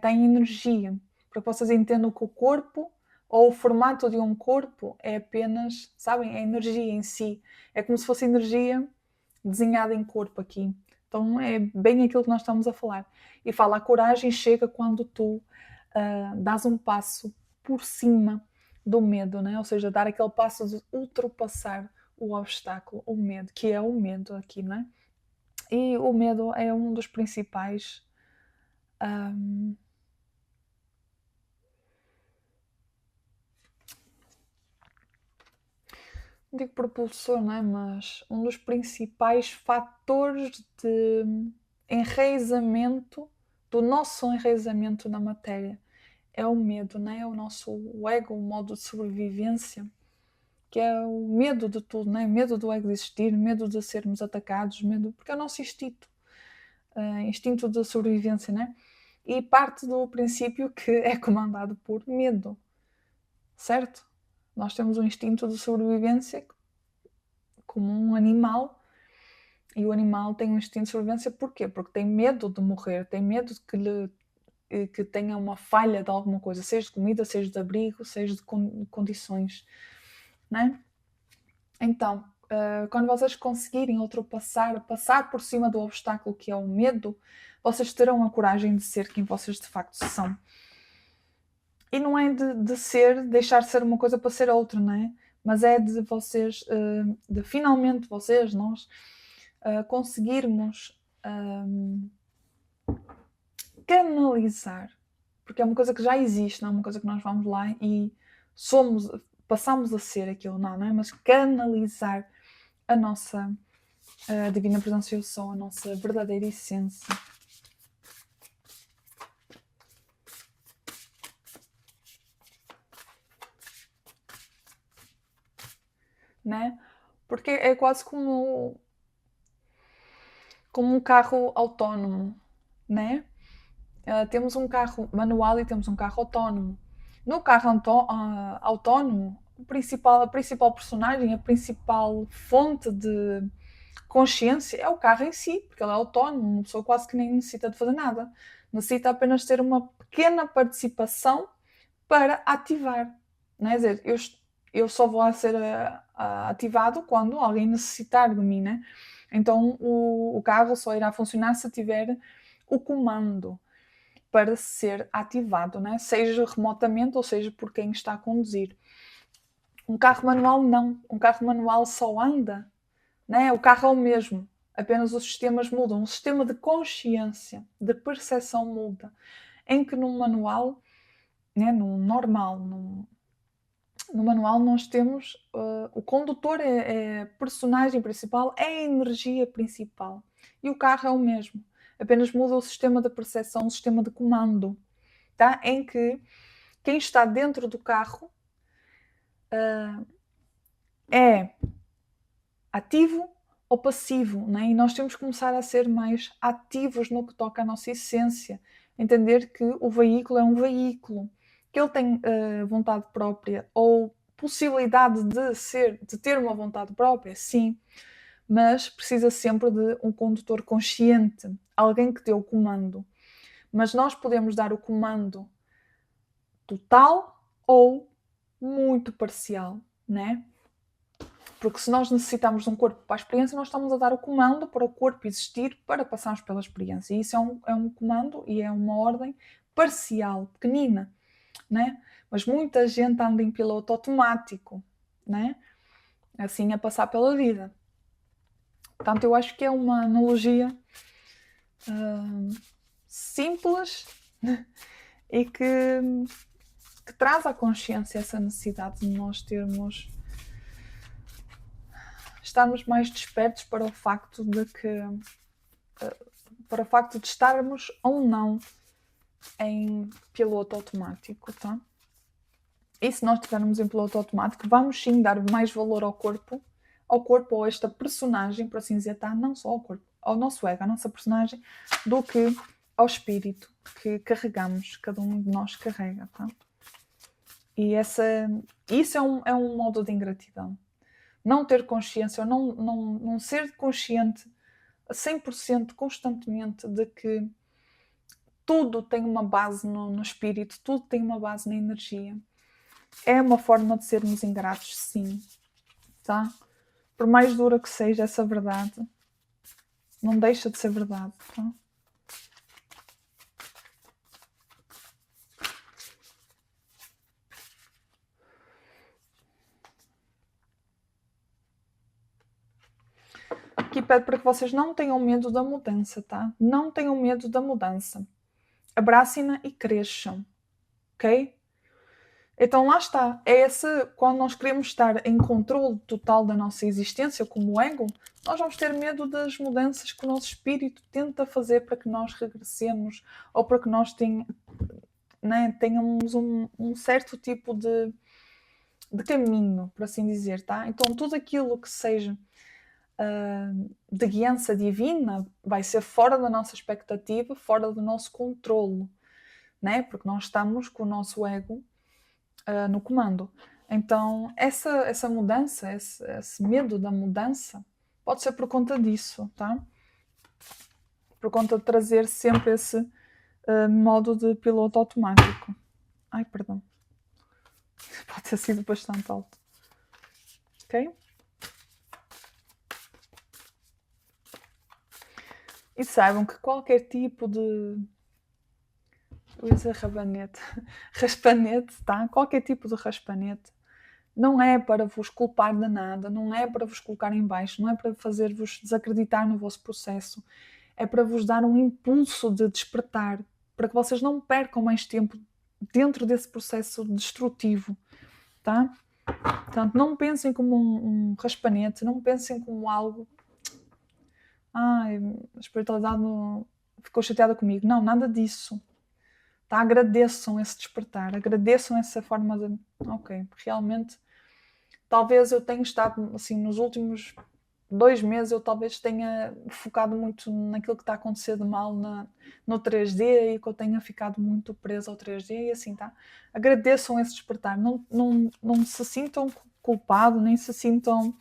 tem energia, para que vocês entendam que o corpo ou o formato de um corpo é apenas, sabem, é energia em si. É como se fosse energia desenhada em corpo aqui. Então é bem aquilo que nós estamos a falar. E fala, a coragem chega quando tu dás um passo por cima do medo, né? Ou seja, dar aquele passo de ultrapassar o obstáculo, o medo, que é o medo aqui, né? E o medo é um dos principais não digo propulsor, não é? Mas um dos principais fatores de enraizamento, do nosso enraizamento na matéria, é o medo, não é? É o nosso ego, o modo de sobrevivência, que é o medo de tudo, não é? Medo do ego de existir, medo de sermos atacados, medo, porque é o nosso instinto, instinto de sobrevivência, não é? E parte do princípio que é comandado por medo, certo? Nós temos um instinto de sobrevivência como um animal, e o animal tem um instinto de sobrevivência porquê? Porque tem medo de morrer, tem medo de que tenha uma falha de alguma coisa, seja de comida, seja de abrigo, seja de condições, não é? Então, quando vocês conseguirem passar por cima do obstáculo que é o medo, vocês terão a coragem de ser quem vocês de facto são. E não é deixar de ser uma coisa para ser outra, não é? Mas é de vocês, de finalmente nós, conseguirmos canalizar, porque é uma coisa que já existe, não é uma coisa que nós vamos lá e passamos a ser aquilo, não é? Mas canalizar a nossa divina presença eu sou, a nossa verdadeira essência. Né? Porque é quase como um carro autónomo, né? Temos um carro manual e temos um carro autónomo. No carro autónomo, a principal personagem, a principal fonte de consciência é o carro em si, porque ele é autónomo, uma pessoa quase que nem necessita de fazer nada. Necessita apenas ter uma pequena participação para ativar. Não é? Quer dizer, eu só vou ser ativado quando alguém necessitar de mim, né? Então o carro só irá funcionar se tiver o comando para ser ativado, né? Seja remotamente ou seja por quem está a conduzir. Um carro manual não. Um carro manual só anda, né? O carro é o mesmo, apenas os sistemas mudam. O sistema de consciência, de percepção muda. Em que num manual, né, no normal, no manual nós temos o condutor é a personagem principal, é a energia principal. E o carro é o mesmo. Apenas muda o sistema de percepção, o sistema de comando, tá? Em que quem está dentro do carro é ativo ou passivo, né? E nós temos que começar a ser mais ativos no que toca à nossa essência. Entender que o veículo é um veículo, que ele tem vontade própria ou possibilidade de ter uma vontade própria, sim, mas precisa sempre de um condutor consciente, alguém que dê o comando. Mas nós podemos dar o comando total ou muito parcial, né? Porque se nós necessitamos de um corpo para a experiência, nós estamos a dar o comando para o corpo existir para passarmos pela experiência. E isso é um comando e é uma ordem parcial, pequenina. né? Mas muita gente anda em piloto automático, né? Assim a passar pela vida. Portanto, eu acho que é uma analogia simples e que traz à consciência essa necessidade de nós estarmos mais despertos para o facto de estarmos ou não em piloto automático, tá? E se nós estivermos em piloto automático, vamos sim dar mais valor ao corpo ou a esta personagem, por assim dizer, tá? Não só ao corpo, ao nosso ego, à nossa personagem, do que ao espírito que carregamos, cada um de nós carrega, tá? E isso é um modo de ingratidão. Não ter consciência, ou não ser consciente a 100% constantemente de que tudo tem uma base no espírito, tudo tem uma base na energia. É uma forma de sermos ingratos, sim. Tá? Por mais dura que seja essa verdade, não deixa de ser verdade. Tá? Aqui pede para que vocês não tenham medo da mudança, tá? Não tenham medo da mudança. Abracem-na e cresçam. Ok? Então lá está. Quando nós queremos estar em controle total da nossa existência como ego, nós vamos ter medo das mudanças que o nosso espírito tenta fazer para que nós regressemos ou para que nós tenhamos um certo tipo de caminho, por assim dizer, tá? Então tudo aquilo que seja de guiança divina vai ser fora da nossa expectativa, fora do nosso controlo, né? Porque nós estamos com o nosso ego no comando. Então, essa mudança, esse medo da mudança, pode ser por conta disso, tá? Por conta de trazer sempre esse modo de piloto automático. Ai, perdão. Pode ter sido bastante alto. Ok? E saibam que qualquer tipo de... Eu ia dizer rabanete. Raspanete, tá? Qualquer tipo de raspanete não é para vos culpar de nada, não é para vos colocar em baixo, não é para fazer-vos desacreditar no vosso processo, é para vos dar um impulso de despertar, para que vocês não percam mais tempo dentro desse processo destrutivo, tá? Portanto, não pensem como um raspanete, não pensem como algo... Ai, a espiritualidade ficou chateada comigo. Não, nada disso. Tá? Agradeçam esse despertar, agradeçam essa forma de... Ok, realmente... Talvez eu tenha estado, assim, nos últimos 2 meses, eu talvez tenha focado muito naquilo que está a acontecer de mal no 3D e que eu tenha ficado muito presa ao 3D e assim, tá? Agradeçam esse despertar. Não se sintam culpados, nem se sintam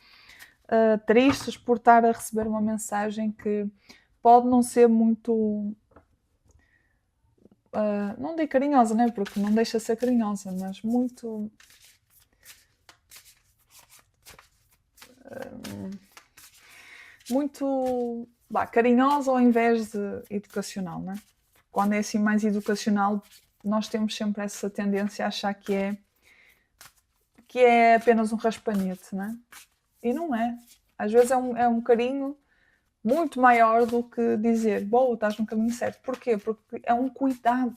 tristes por estar a receber uma mensagem que pode não ser muito... não digo carinhosa, né? Porque não deixa de ser carinhosa, mas muito... muito carinhosa ao invés de educacional, né? Quando é assim mais educacional, nós temos sempre essa tendência a achar que é apenas um raspanete, né? E não é. Às vezes é um carinho muito maior do que dizer, boa, estás no caminho certo. Porquê? Porque é um cuidado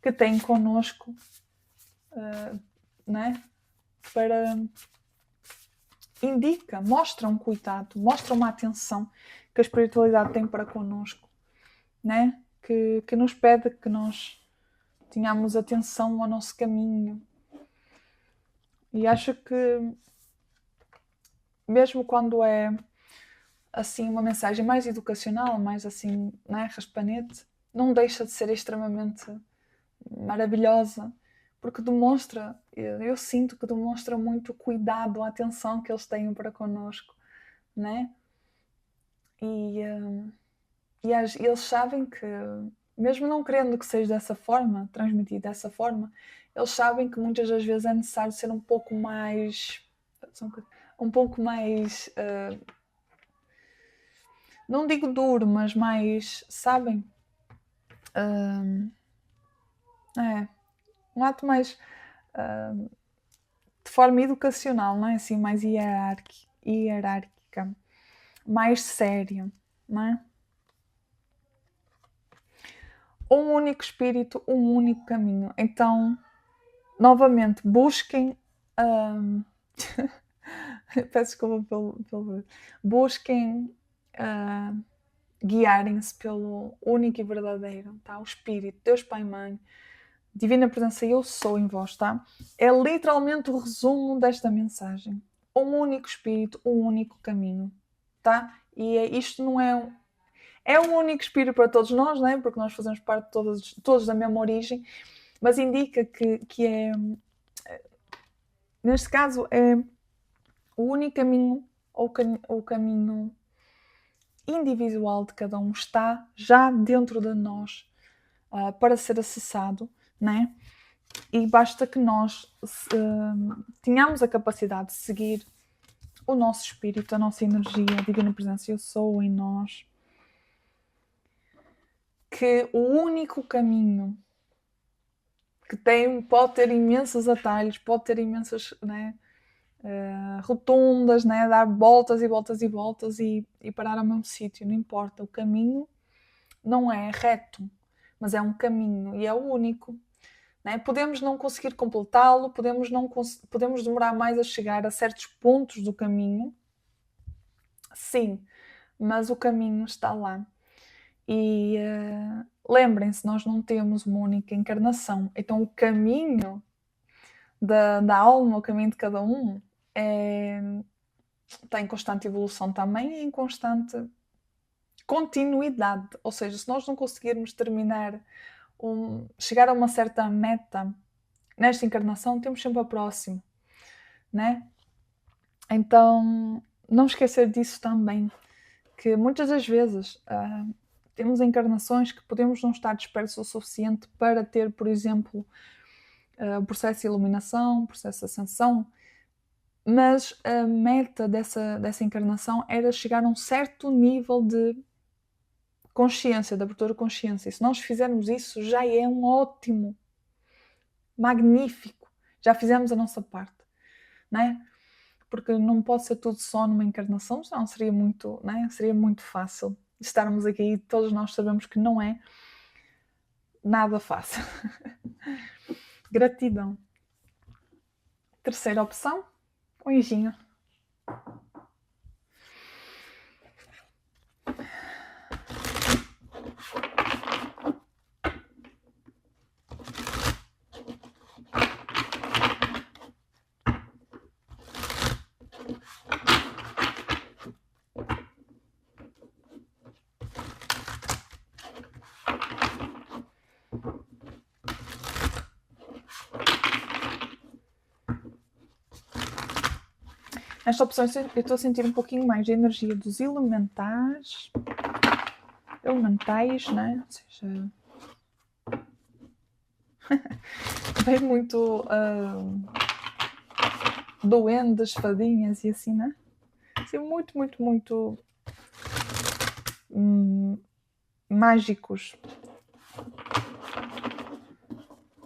que tem connosco, né? Para... mostra um cuidado, mostra uma atenção que a espiritualidade tem para connosco, né? Que nos pede que nós tenhamos atenção ao nosso caminho. E acho que mesmo quando é assim uma mensagem mais educacional, mais assim, né, raspanete, não deixa de ser extremamente maravilhosa, porque demonstra, eu sinto que demonstra muito o cuidado, a atenção que eles têm para connosco, né? E eles sabem que, mesmo não querendo que seja dessa forma, transmitido dessa forma, eles sabem que muitas das vezes é necessário ser um pouco mais... não digo duro, mas mais, sabem? É, um ato mais de forma educacional, não é? Assim, mais hierárquica, mais séria, não é? Um único espírito, um único caminho. Então, novamente, busquem. Peço desculpa pelo. Busquem guiarem-se pelo único e verdadeiro, tá? O Espírito, Deus Pai e Mãe, Divina Presença, eu sou em vós, tá? É literalmente o resumo desta mensagem. Um único Espírito, um único caminho, tá? E isto não é. É um único Espírito para todos nós, não é? Porque nós fazemos parte de todos da mesma origem, mas indica que é. Neste caso, é o único caminho, ou o caminho individual de cada um, está já dentro de nós para ser acessado, né? E basta que nós tenhamos a capacidade de seguir o nosso espírito, a nossa energia, a Divina Presença, eu sou em nós, que o único caminho que pode ter imensos atalhos, pode ter imensas, né, rotundas, né, dar voltas e voltas e voltas e parar ao mesmo sítio, não importa, o caminho não é reto, mas é um caminho e é o único. Né? Podemos não conseguir completá-lo, podemos demorar mais a chegar a certos pontos do caminho, sim, mas o caminho está lá. E lembrem-se, nós não temos uma única encarnação, então o caminho da alma, o caminho de cada um, está em constante evolução também e em constante continuidade. Ou seja, se nós não conseguirmos chegar a uma certa meta nesta encarnação, temos sempre a próxima, né? Então, não esquecer disso também, que muitas das vezes temos encarnações que podemos não estar dispersos o suficiente para ter, por exemplo, o processo de iluminação, o processo de ascensão, mas a meta dessa encarnação era chegar a um certo nível de consciência, de abertura de consciência. E se nós fizermos isso, já é um ótimo, magnífico. Já fizemos a nossa parte, né? Porque não pode ser tudo só numa encarnação, senão seria muito, né? Seria muito fácil estarmos aqui e todos nós sabemos que não é nada fácil. Gratidão. Terceira opção, o anjinho. Nesta opção eu estou a sentir um pouquinho mais de energia dos elementais, né? Ou seja, bem muito duendes, fadinhas e assim, né? Assim, muito, muito, muito mágicos,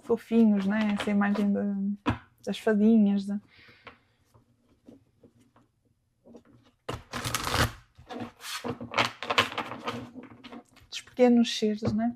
fofinhos, né? Essa imagem das fadinhas, dos pequenos seres, né?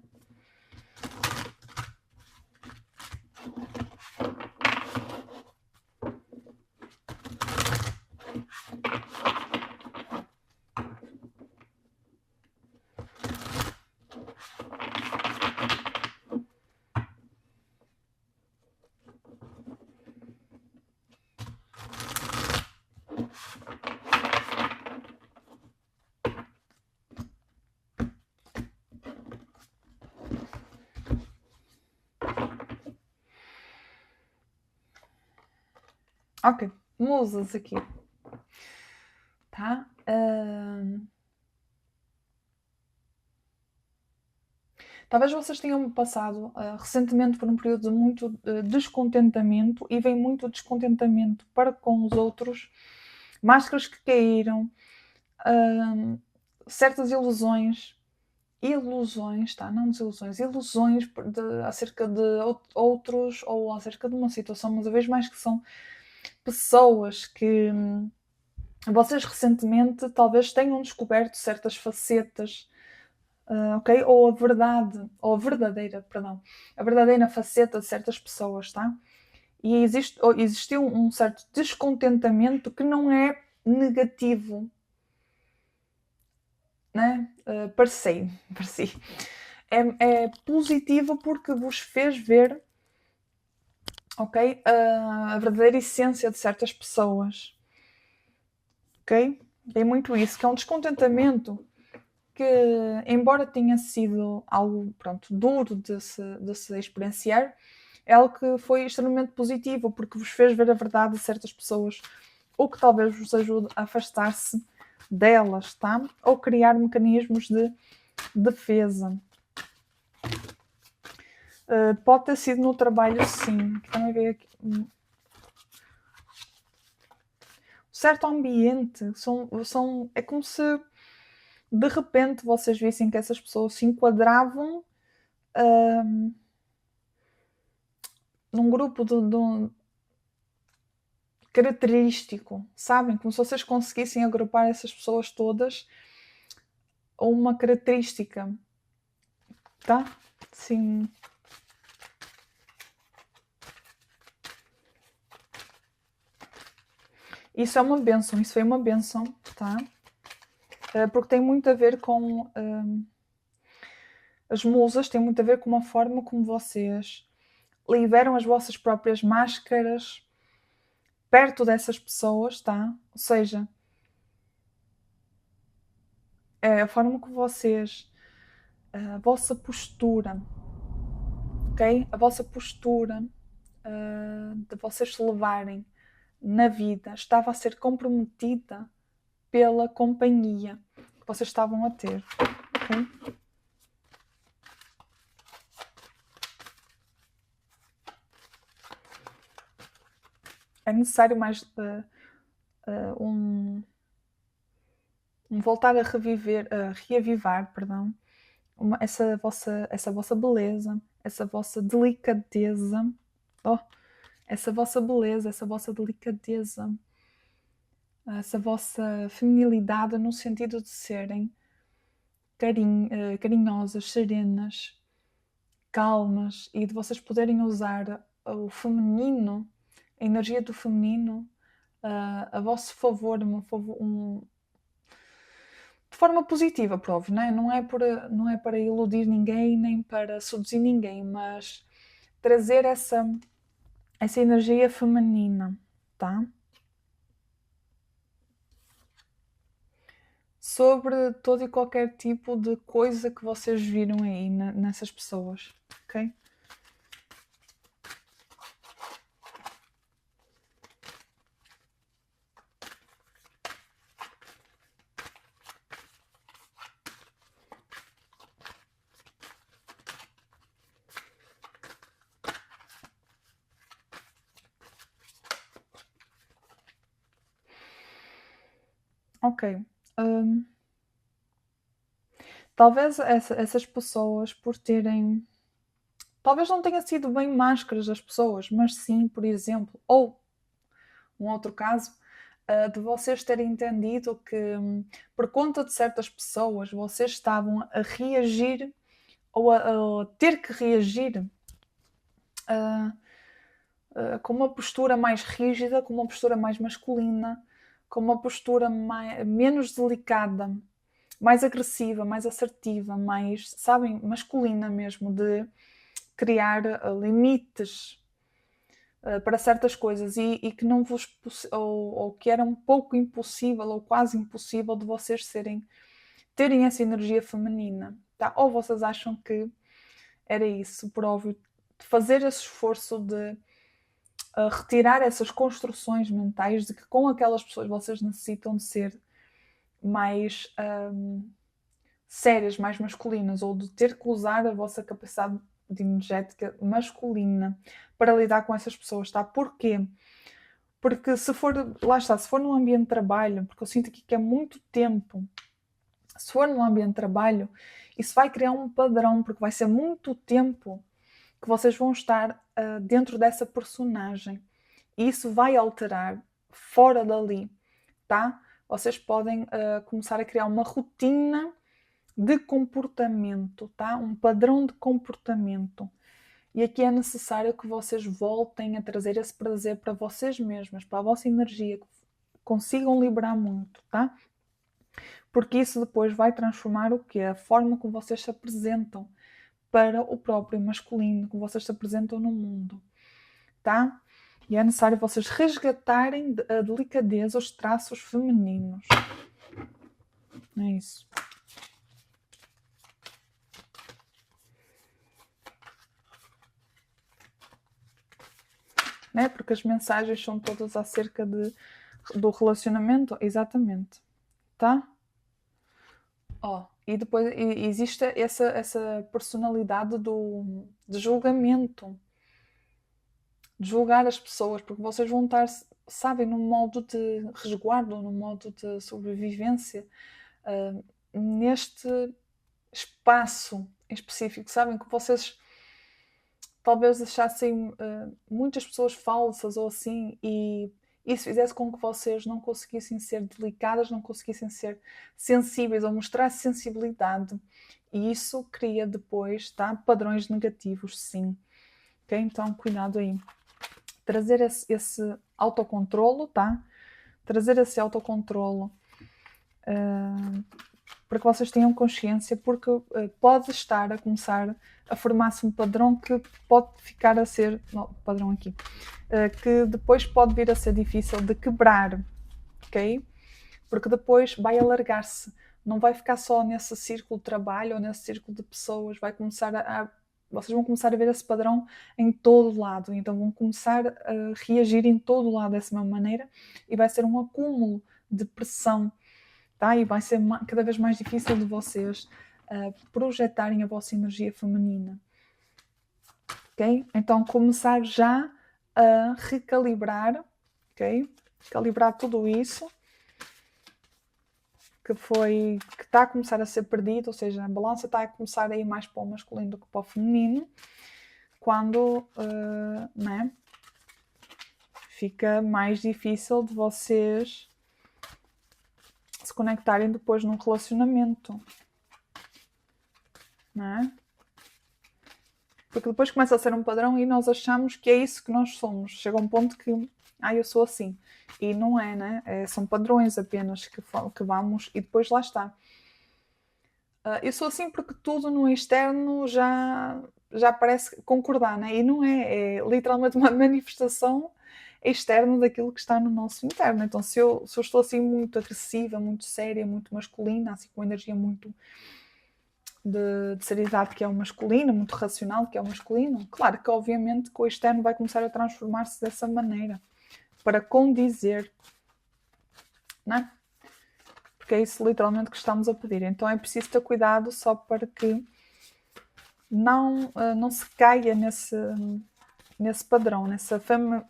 Ok, musas aqui, tá? Talvez vocês tenham passado recentemente por um período de muito descontentamento e vem muito descontentamento para com os outros, máscaras que caíram, certas ilusões ilusões, tá? Não desilusões, ilusões acerca de outros ou acerca de uma situação, mas eu vejo mais que são pessoas que vocês recentemente talvez tenham descoberto certas facetas, ok? Ou a verdade, ou a verdadeira faceta de certas pessoas, tá? E existiu um certo descontentamento que não é negativo, né? Pareci. É positivo porque vos fez ver, ok? A verdadeira essência de certas pessoas, ok? Tem muito isso, que é um descontentamento que, embora tenha sido algo, pronto, duro de se experienciar, é algo que foi extremamente positivo, porque vos fez ver a verdade de certas pessoas, o que talvez vos ajude a afastar-se delas, tá? Ou criar mecanismos de defesa. Pode ter sido no trabalho, sim. Também veio aqui. Certo ambiente, é como se de repente vocês vissem que essas pessoas se enquadravam num grupo de característico, sabem? Como se vocês conseguissem agrupar essas pessoas todas a uma característica, tá? Sim. Isso é uma bênção, isso foi uma bênção, tá? Porque tem muito a ver com as musas, tem muito a ver com uma forma como vocês liberam as vossas próprias máscaras perto dessas pessoas, tá? Ou seja, é a forma que vocês, a vossa postura, ok? A vossa postura de vocês se levarem na vida estava a ser comprometida pela companhia que vocês estavam a ter, ok? É necessário mais um voltar a reavivar, perdão, essa vossa beleza, essa vossa delicadeza, essa vossa beleza, essa vossa delicadeza, essa vossa feminilidade no sentido de serem carinhosas, serenas, calmas e de vocês poderem usar o feminino, a energia do feminino a vosso favor, de forma positiva, provo, né? Não é para iludir ninguém, nem para seduzir ninguém, mas trazer essa energia feminina, tá? Sobre todo e qualquer tipo de coisa que vocês viram aí nessas pessoas, ok? Ok. Talvez essas pessoas, por terem. Talvez não tenha sido bem máscaras das pessoas, mas sim, por exemplo, ou um outro caso, de vocês terem entendido que, por conta de certas pessoas, vocês estavam a reagir ou a ter que reagir com uma postura mais rígida, com uma postura mais masculina, com uma postura menos delicada, mais agressiva, mais assertiva, mais, sabem, masculina mesmo, de criar limites para certas coisas e que não vos ou que era um pouco impossível ou quase impossível de vocês terem essa energia feminina, tá? Ou vocês acham que era isso, por óbvio, de fazer esse esforço de retirar essas construções mentais de que com aquelas pessoas vocês necessitam de ser mais sérias, mais masculinas, ou de ter que usar a vossa capacidade de energética masculina para lidar com essas pessoas, tá? Porquê? Porque se for, lá está, se for num ambiente de trabalho, porque eu sinto aqui que é muito tempo, se for num ambiente de trabalho isso vai criar um padrão, porque vai ser muito tempo que vocês vão estar dentro dessa personagem. E isso vai alterar fora dali, tá? Vocês podem começar a criar uma rotina de comportamento, tá? Um padrão de comportamento. E aqui é necessário que vocês voltem a trazer esse prazer para vocês mesmas, para a vossa energia, que consigam liberar muito, tá? Porque isso depois vai transformar o quê? A forma como vocês se apresentam para o próprio masculino, como vocês se apresentam no mundo, tá? E é necessário vocês resgatarem a delicadeza, os traços femininos. É isso. Né? Porque as mensagens são todas acerca do relacionamento, exatamente, tá? E depois existe essa personalidade de julgamento, de julgar as pessoas, porque vocês vão estar, sabem, num modo de resguardo, num modo de sobrevivência, neste espaço em específico, sabem, que vocês talvez achassem muitas pessoas falsas ou assim, e isso fizesse com que vocês não conseguissem ser delicadas, não conseguissem ser sensíveis ou mostrar sensibilidade. E isso cria depois, tá? Padrões negativos, sim. Ok? Então, cuidado aí. Trazer esse autocontrolo, tá? Trazer esse autocontrolo para que vocês tenham consciência, porque pode estar a começar a formar-se um padrão que pode ficar a ser... Não, padrão aqui. Que depois pode vir a ser difícil de quebrar, ok? Porque depois vai alargar-se. Não vai ficar só nesse círculo de trabalho ou nesse círculo de pessoas. Vai começar vocês vão começar a ver esse padrão em todo lado. Então vão começar a reagir em todo lado dessa mesma maneira e vai ser um acúmulo de pressão. Tá? E vai ser cada vez mais difícil de vocês projetarem a vossa energia feminina. Ok? Então começar já a recalibrar, ok? Calibrar tudo isso que está a começar a ser perdido, ou seja, a balança está a começar a ir mais para o masculino do que para o feminino, quando né, fica mais difícil de vocês se conectarem depois num relacionamento, não é? Porque depois começa a ser um padrão e nós achamos que é isso que nós somos. Chega um ponto que, eu sou assim. E não é, né? São padrões apenas que vamos e depois lá está. Eu sou assim porque tudo no externo já parece concordar, né? E não é. É literalmente uma manifestação externa daquilo que está no nosso interno. Então, se eu estou assim muito agressiva, muito séria, muito masculina, assim com energia muito de seriedade que é o masculino, muito racional que é o masculino, claro que obviamente que o externo vai começar a transformar-se dessa maneira, para condizer, não é? Porque é isso literalmente que estamos a pedir. Então é preciso ter cuidado só para que não se caia nesse padrão, nessa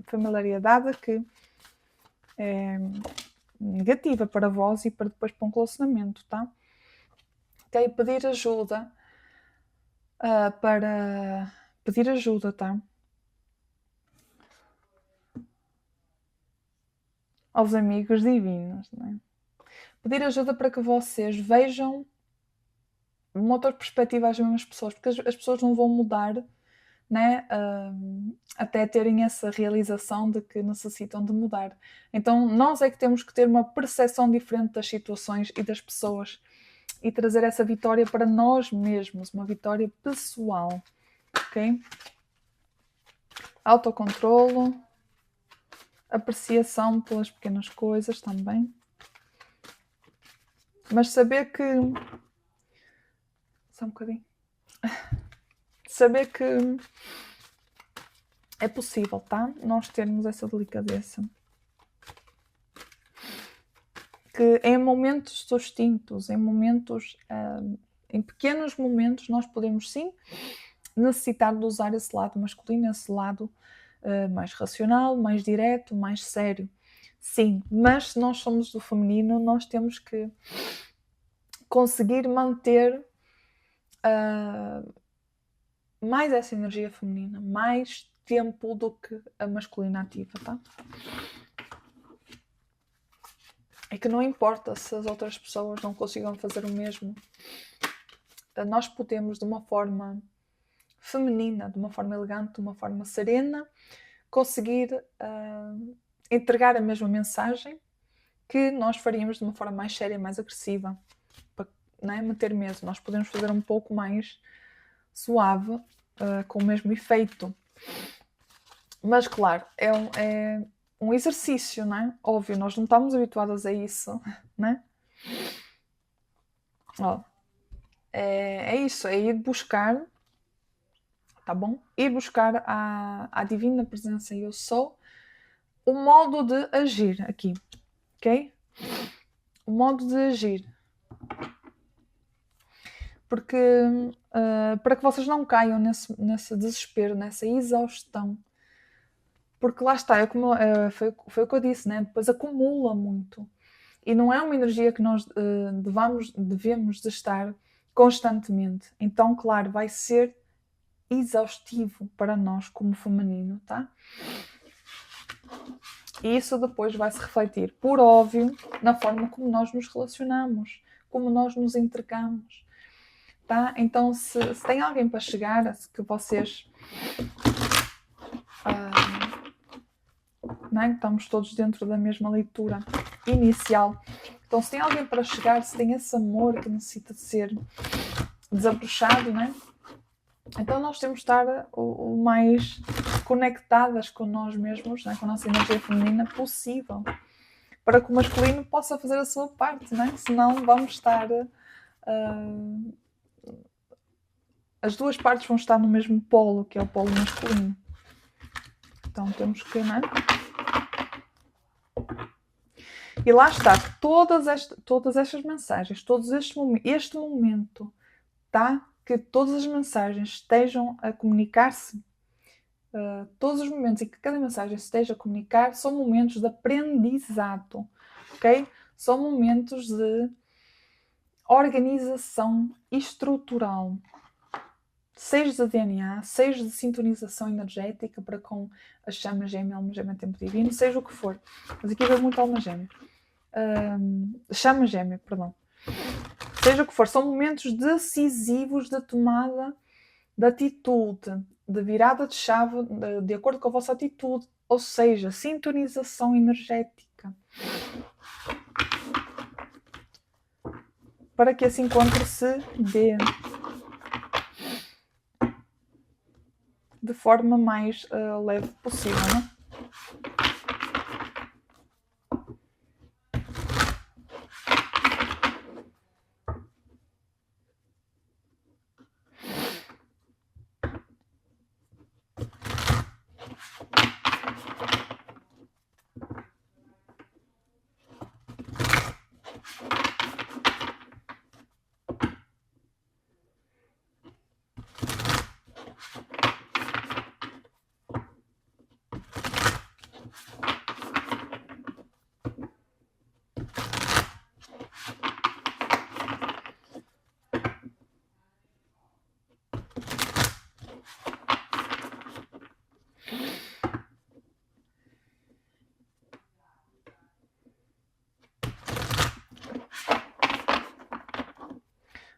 familiaridade que é negativa para vós e para depois para um relacionamento, tá? Ok? Pedir ajuda para pedir ajuda, tá? Aos amigos divinos, não é? Pedir ajuda para que vocês vejam uma outra perspectiva às mesmas pessoas, porque as pessoas não vão mudar, né, até terem essa realização de que necessitam de mudar. Então nós é que temos que ter uma percepção diferente das situações e das pessoas e trazer essa vitória para nós mesmos, uma vitória pessoal, ok? Autocontrolo, apreciação pelas pequenas coisas também, mas saber que só um bocadinho saber que é possível, tá? Nós termos essa delicadeza. Que em momentos distintos, em momentos, em pequenos momentos, nós podemos sim necessitar de usar esse lado masculino, esse lado mais racional, mais direto, mais sério. Sim, mas se nós somos do feminino, nós temos que conseguir manter mais essa energia feminina, mais tempo do que a masculina ativa, tá? É que não importa se as outras pessoas não consigam fazer o mesmo. Nós podemos, de uma forma feminina, de uma forma elegante, de uma forma serena, conseguir entregar a mesma mensagem que nós faríamos de uma forma mais séria, mais agressiva, para, não é, meter medo. Nós podemos fazer um pouco mais suave, com o mesmo efeito. Mas, claro, é um exercício, não é? Óbvio, nós não estamos habituadas a isso, não é? Ó, é isso, é ir buscar, tá bom? Ir buscar a divina presença eu sou, o modo de agir aqui, ok? O modo de agir. Porque para que vocês não caiam nesse desespero, nessa exaustão. Porque lá está, foi o que eu disse, né? Depois acumula muito. E não é uma energia que nós devemos de estar constantemente. Então, claro, vai ser exaustivo para nós como feminino, tá? E isso depois vai se refletir, por óbvio, na forma como nós nos relacionamos, como nós nos entregamos, tá? Então, se tem alguém para chegar, que vocês... não é? Estamos todos dentro da mesma leitura inicial. Então, se tem alguém para chegar, se tem esse amor que necessita de ser desabrochado, não é? Então nós temos de estar o mais conectadas com nós mesmos, né? Com a nossa energia feminina possível, para que o masculino possa fazer a sua parte, né? Senão vamos estar... as duas partes vão estar no mesmo polo, que é o polo masculino. Então temos que... né? E lá está, todas estas mensagens, este momento, tá? Que todas as mensagens estejam a comunicar-se, todos os momentos em que cada mensagem esteja a comunicar, são momentos de aprendizado, ok? São momentos de organização estrutural, seja de DNA, seja de sintonização energética para com a chama gêmea, alma gêmea, tempo divino, seja o que for. Mas aqui veio muito alma gêmea. Chama gêmea, perdão. Seja o que for, são momentos decisivos de tomada de atitude, de virada de chave, de acordo com a vossa atitude, ou seja, sintonização energética. Para que esse encontro se dê de forma mais leve possível, não é?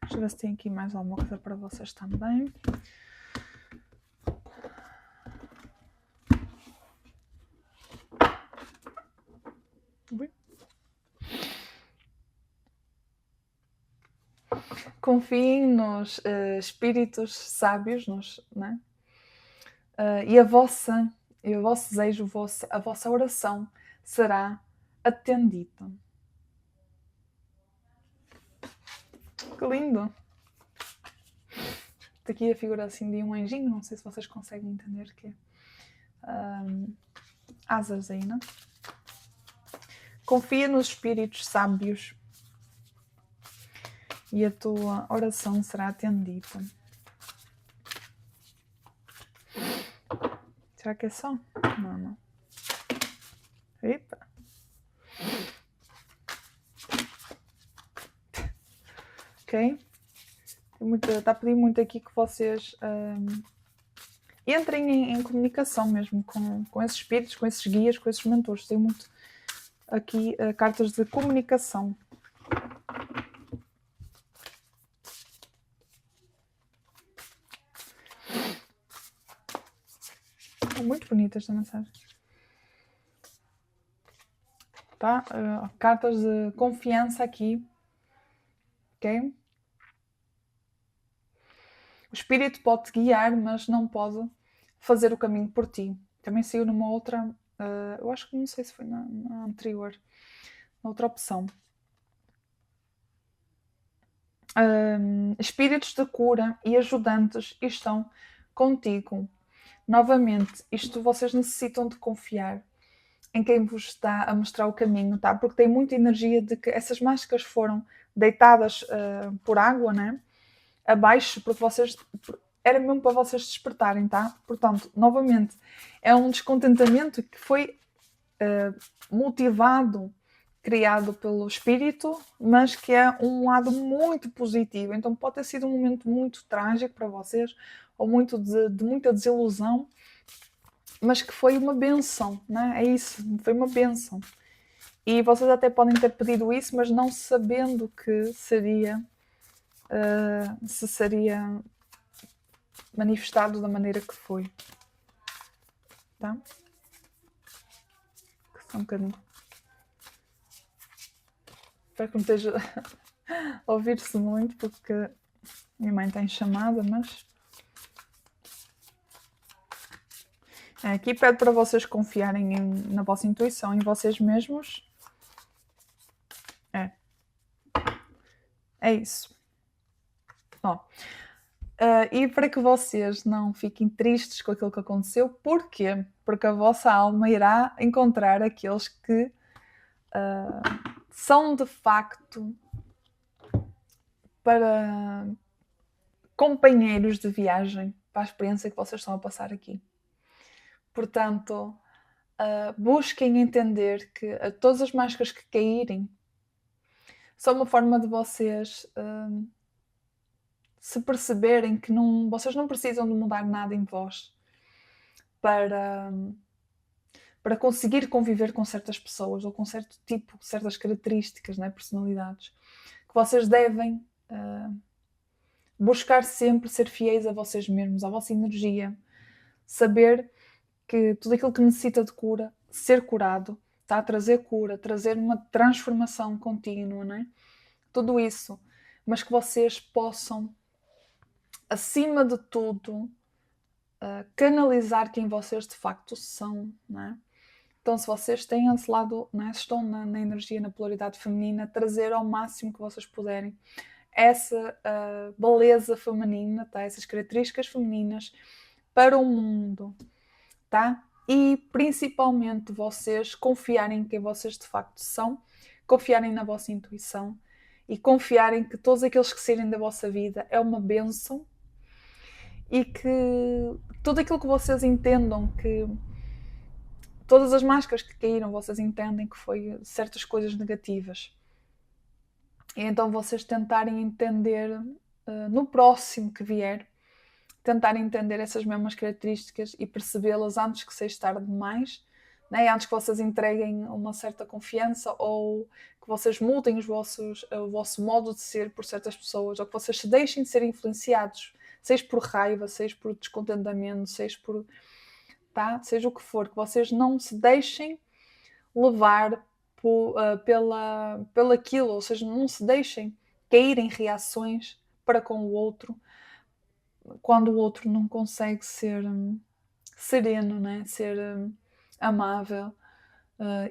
Deixa eu ver se tem aqui mais alguma coisa para vocês também. Confiem nos espíritos sábios, né? E o vosso desejo, a vossa oração será atendida. Que lindo! Está aqui a figura assim de um anjinho, não sei se vocês conseguem entender que é. Asas aí, não? Confia nos espíritos sábios e a tua oração será atendida. Será que é só? Não. Eita! Ok? Está a pedir muito aqui que vocês entrem em comunicação mesmo com esses espíritos, com esses guias, com esses mentores. Tem muito aqui cartas de comunicação. Muito bonita esta mensagem. Tá? Cartas de confiança aqui. Ok? O espírito pode te guiar, mas não pode fazer o caminho por ti. Também saiu numa outra... eu acho que não sei se foi na anterior. Na outra opção. Espíritos de cura e ajudantes estão contigo. Novamente, isto vocês necessitam de confiar em quem vos está a mostrar o caminho, tá? Porque tem muita energia de que essas máscaras foram deitadas por água, né? Abaixo, porque vocês... Era mesmo para vocês despertarem, tá? Portanto, novamente, é um descontentamento que foi motivado, criado pelo espírito, mas que é um lado muito positivo. Então pode ter sido um momento muito trágico para vocês, ou muito de muita desilusão, mas que foi uma benção, né? É isso, foi uma benção. E vocês até podem ter pedido isso, mas não sabendo que seria, se seria manifestado da maneira que foi. Tá? Só um bocadinho. Espero que não esteja a ouvir-se muito, porque minha mãe está em chamada, mas... Aqui pede para vocês confiarem na vossa intuição, em vocês mesmos. É isso. E para que vocês não fiquem tristes com aquilo que aconteceu, porquê? Porque a vossa alma irá encontrar aqueles que são de facto para companheiros de viagem para a experiência que vocês estão a passar aqui. Portanto, busquem entender que todas as máscaras que caírem são uma forma de vocês se perceberem que vocês não precisam de mudar nada em vós para conseguir conviver com certas pessoas ou com certo tipo, certas características, né, personalidades, que vocês devem buscar sempre ser fiéis a vocês mesmos, à vossa energia, saber que tudo aquilo que necessita de cura, ser curado, está a trazer cura, trazer uma transformação contínua, né? Tudo isso, mas que vocês possam, acima de tudo, canalizar quem vocês de facto são, né? Então, se vocês têm esse lado, né, estão na energia, na polaridade feminina, trazer ao máximo que vocês puderem essa beleza feminina, tá? Essas características femininas para o mundo, tá? E principalmente vocês confiarem em quem vocês de facto são, confiarem na vossa intuição e confiarem que todos aqueles que saírem da vossa vida é uma bênção e que tudo aquilo que vocês entendam, que todas as máscaras que caíram, vocês entendem que foi certas coisas negativas. E então vocês tentarem entender no próximo que vier, tentarem entender essas mesmas características e percebê-las antes que seja tarde demais, né? Antes que vocês entreguem uma certa confiança ou que vocês mudem o vosso modo de ser por certas pessoas, ou que vocês se deixem de ser influenciados, seja por raiva, seja por descontentamento, seja por... Tá? Seja o que for, que vocês não se deixem levar pelo aquilo, ou seja, não se deixem cair em reações para com o outro quando o outro não consegue ser sereno, né? Ser amável,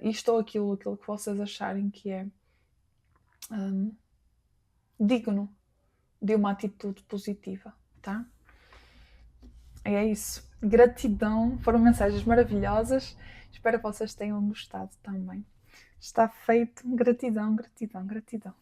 isto ou aquilo que vocês acharem que é digno de uma atitude positiva, tá? E é isso. Gratidão, foram mensagens maravilhosas. Espero que vocês tenham gostado também. Está feito. Gratidão, gratidão, gratidão.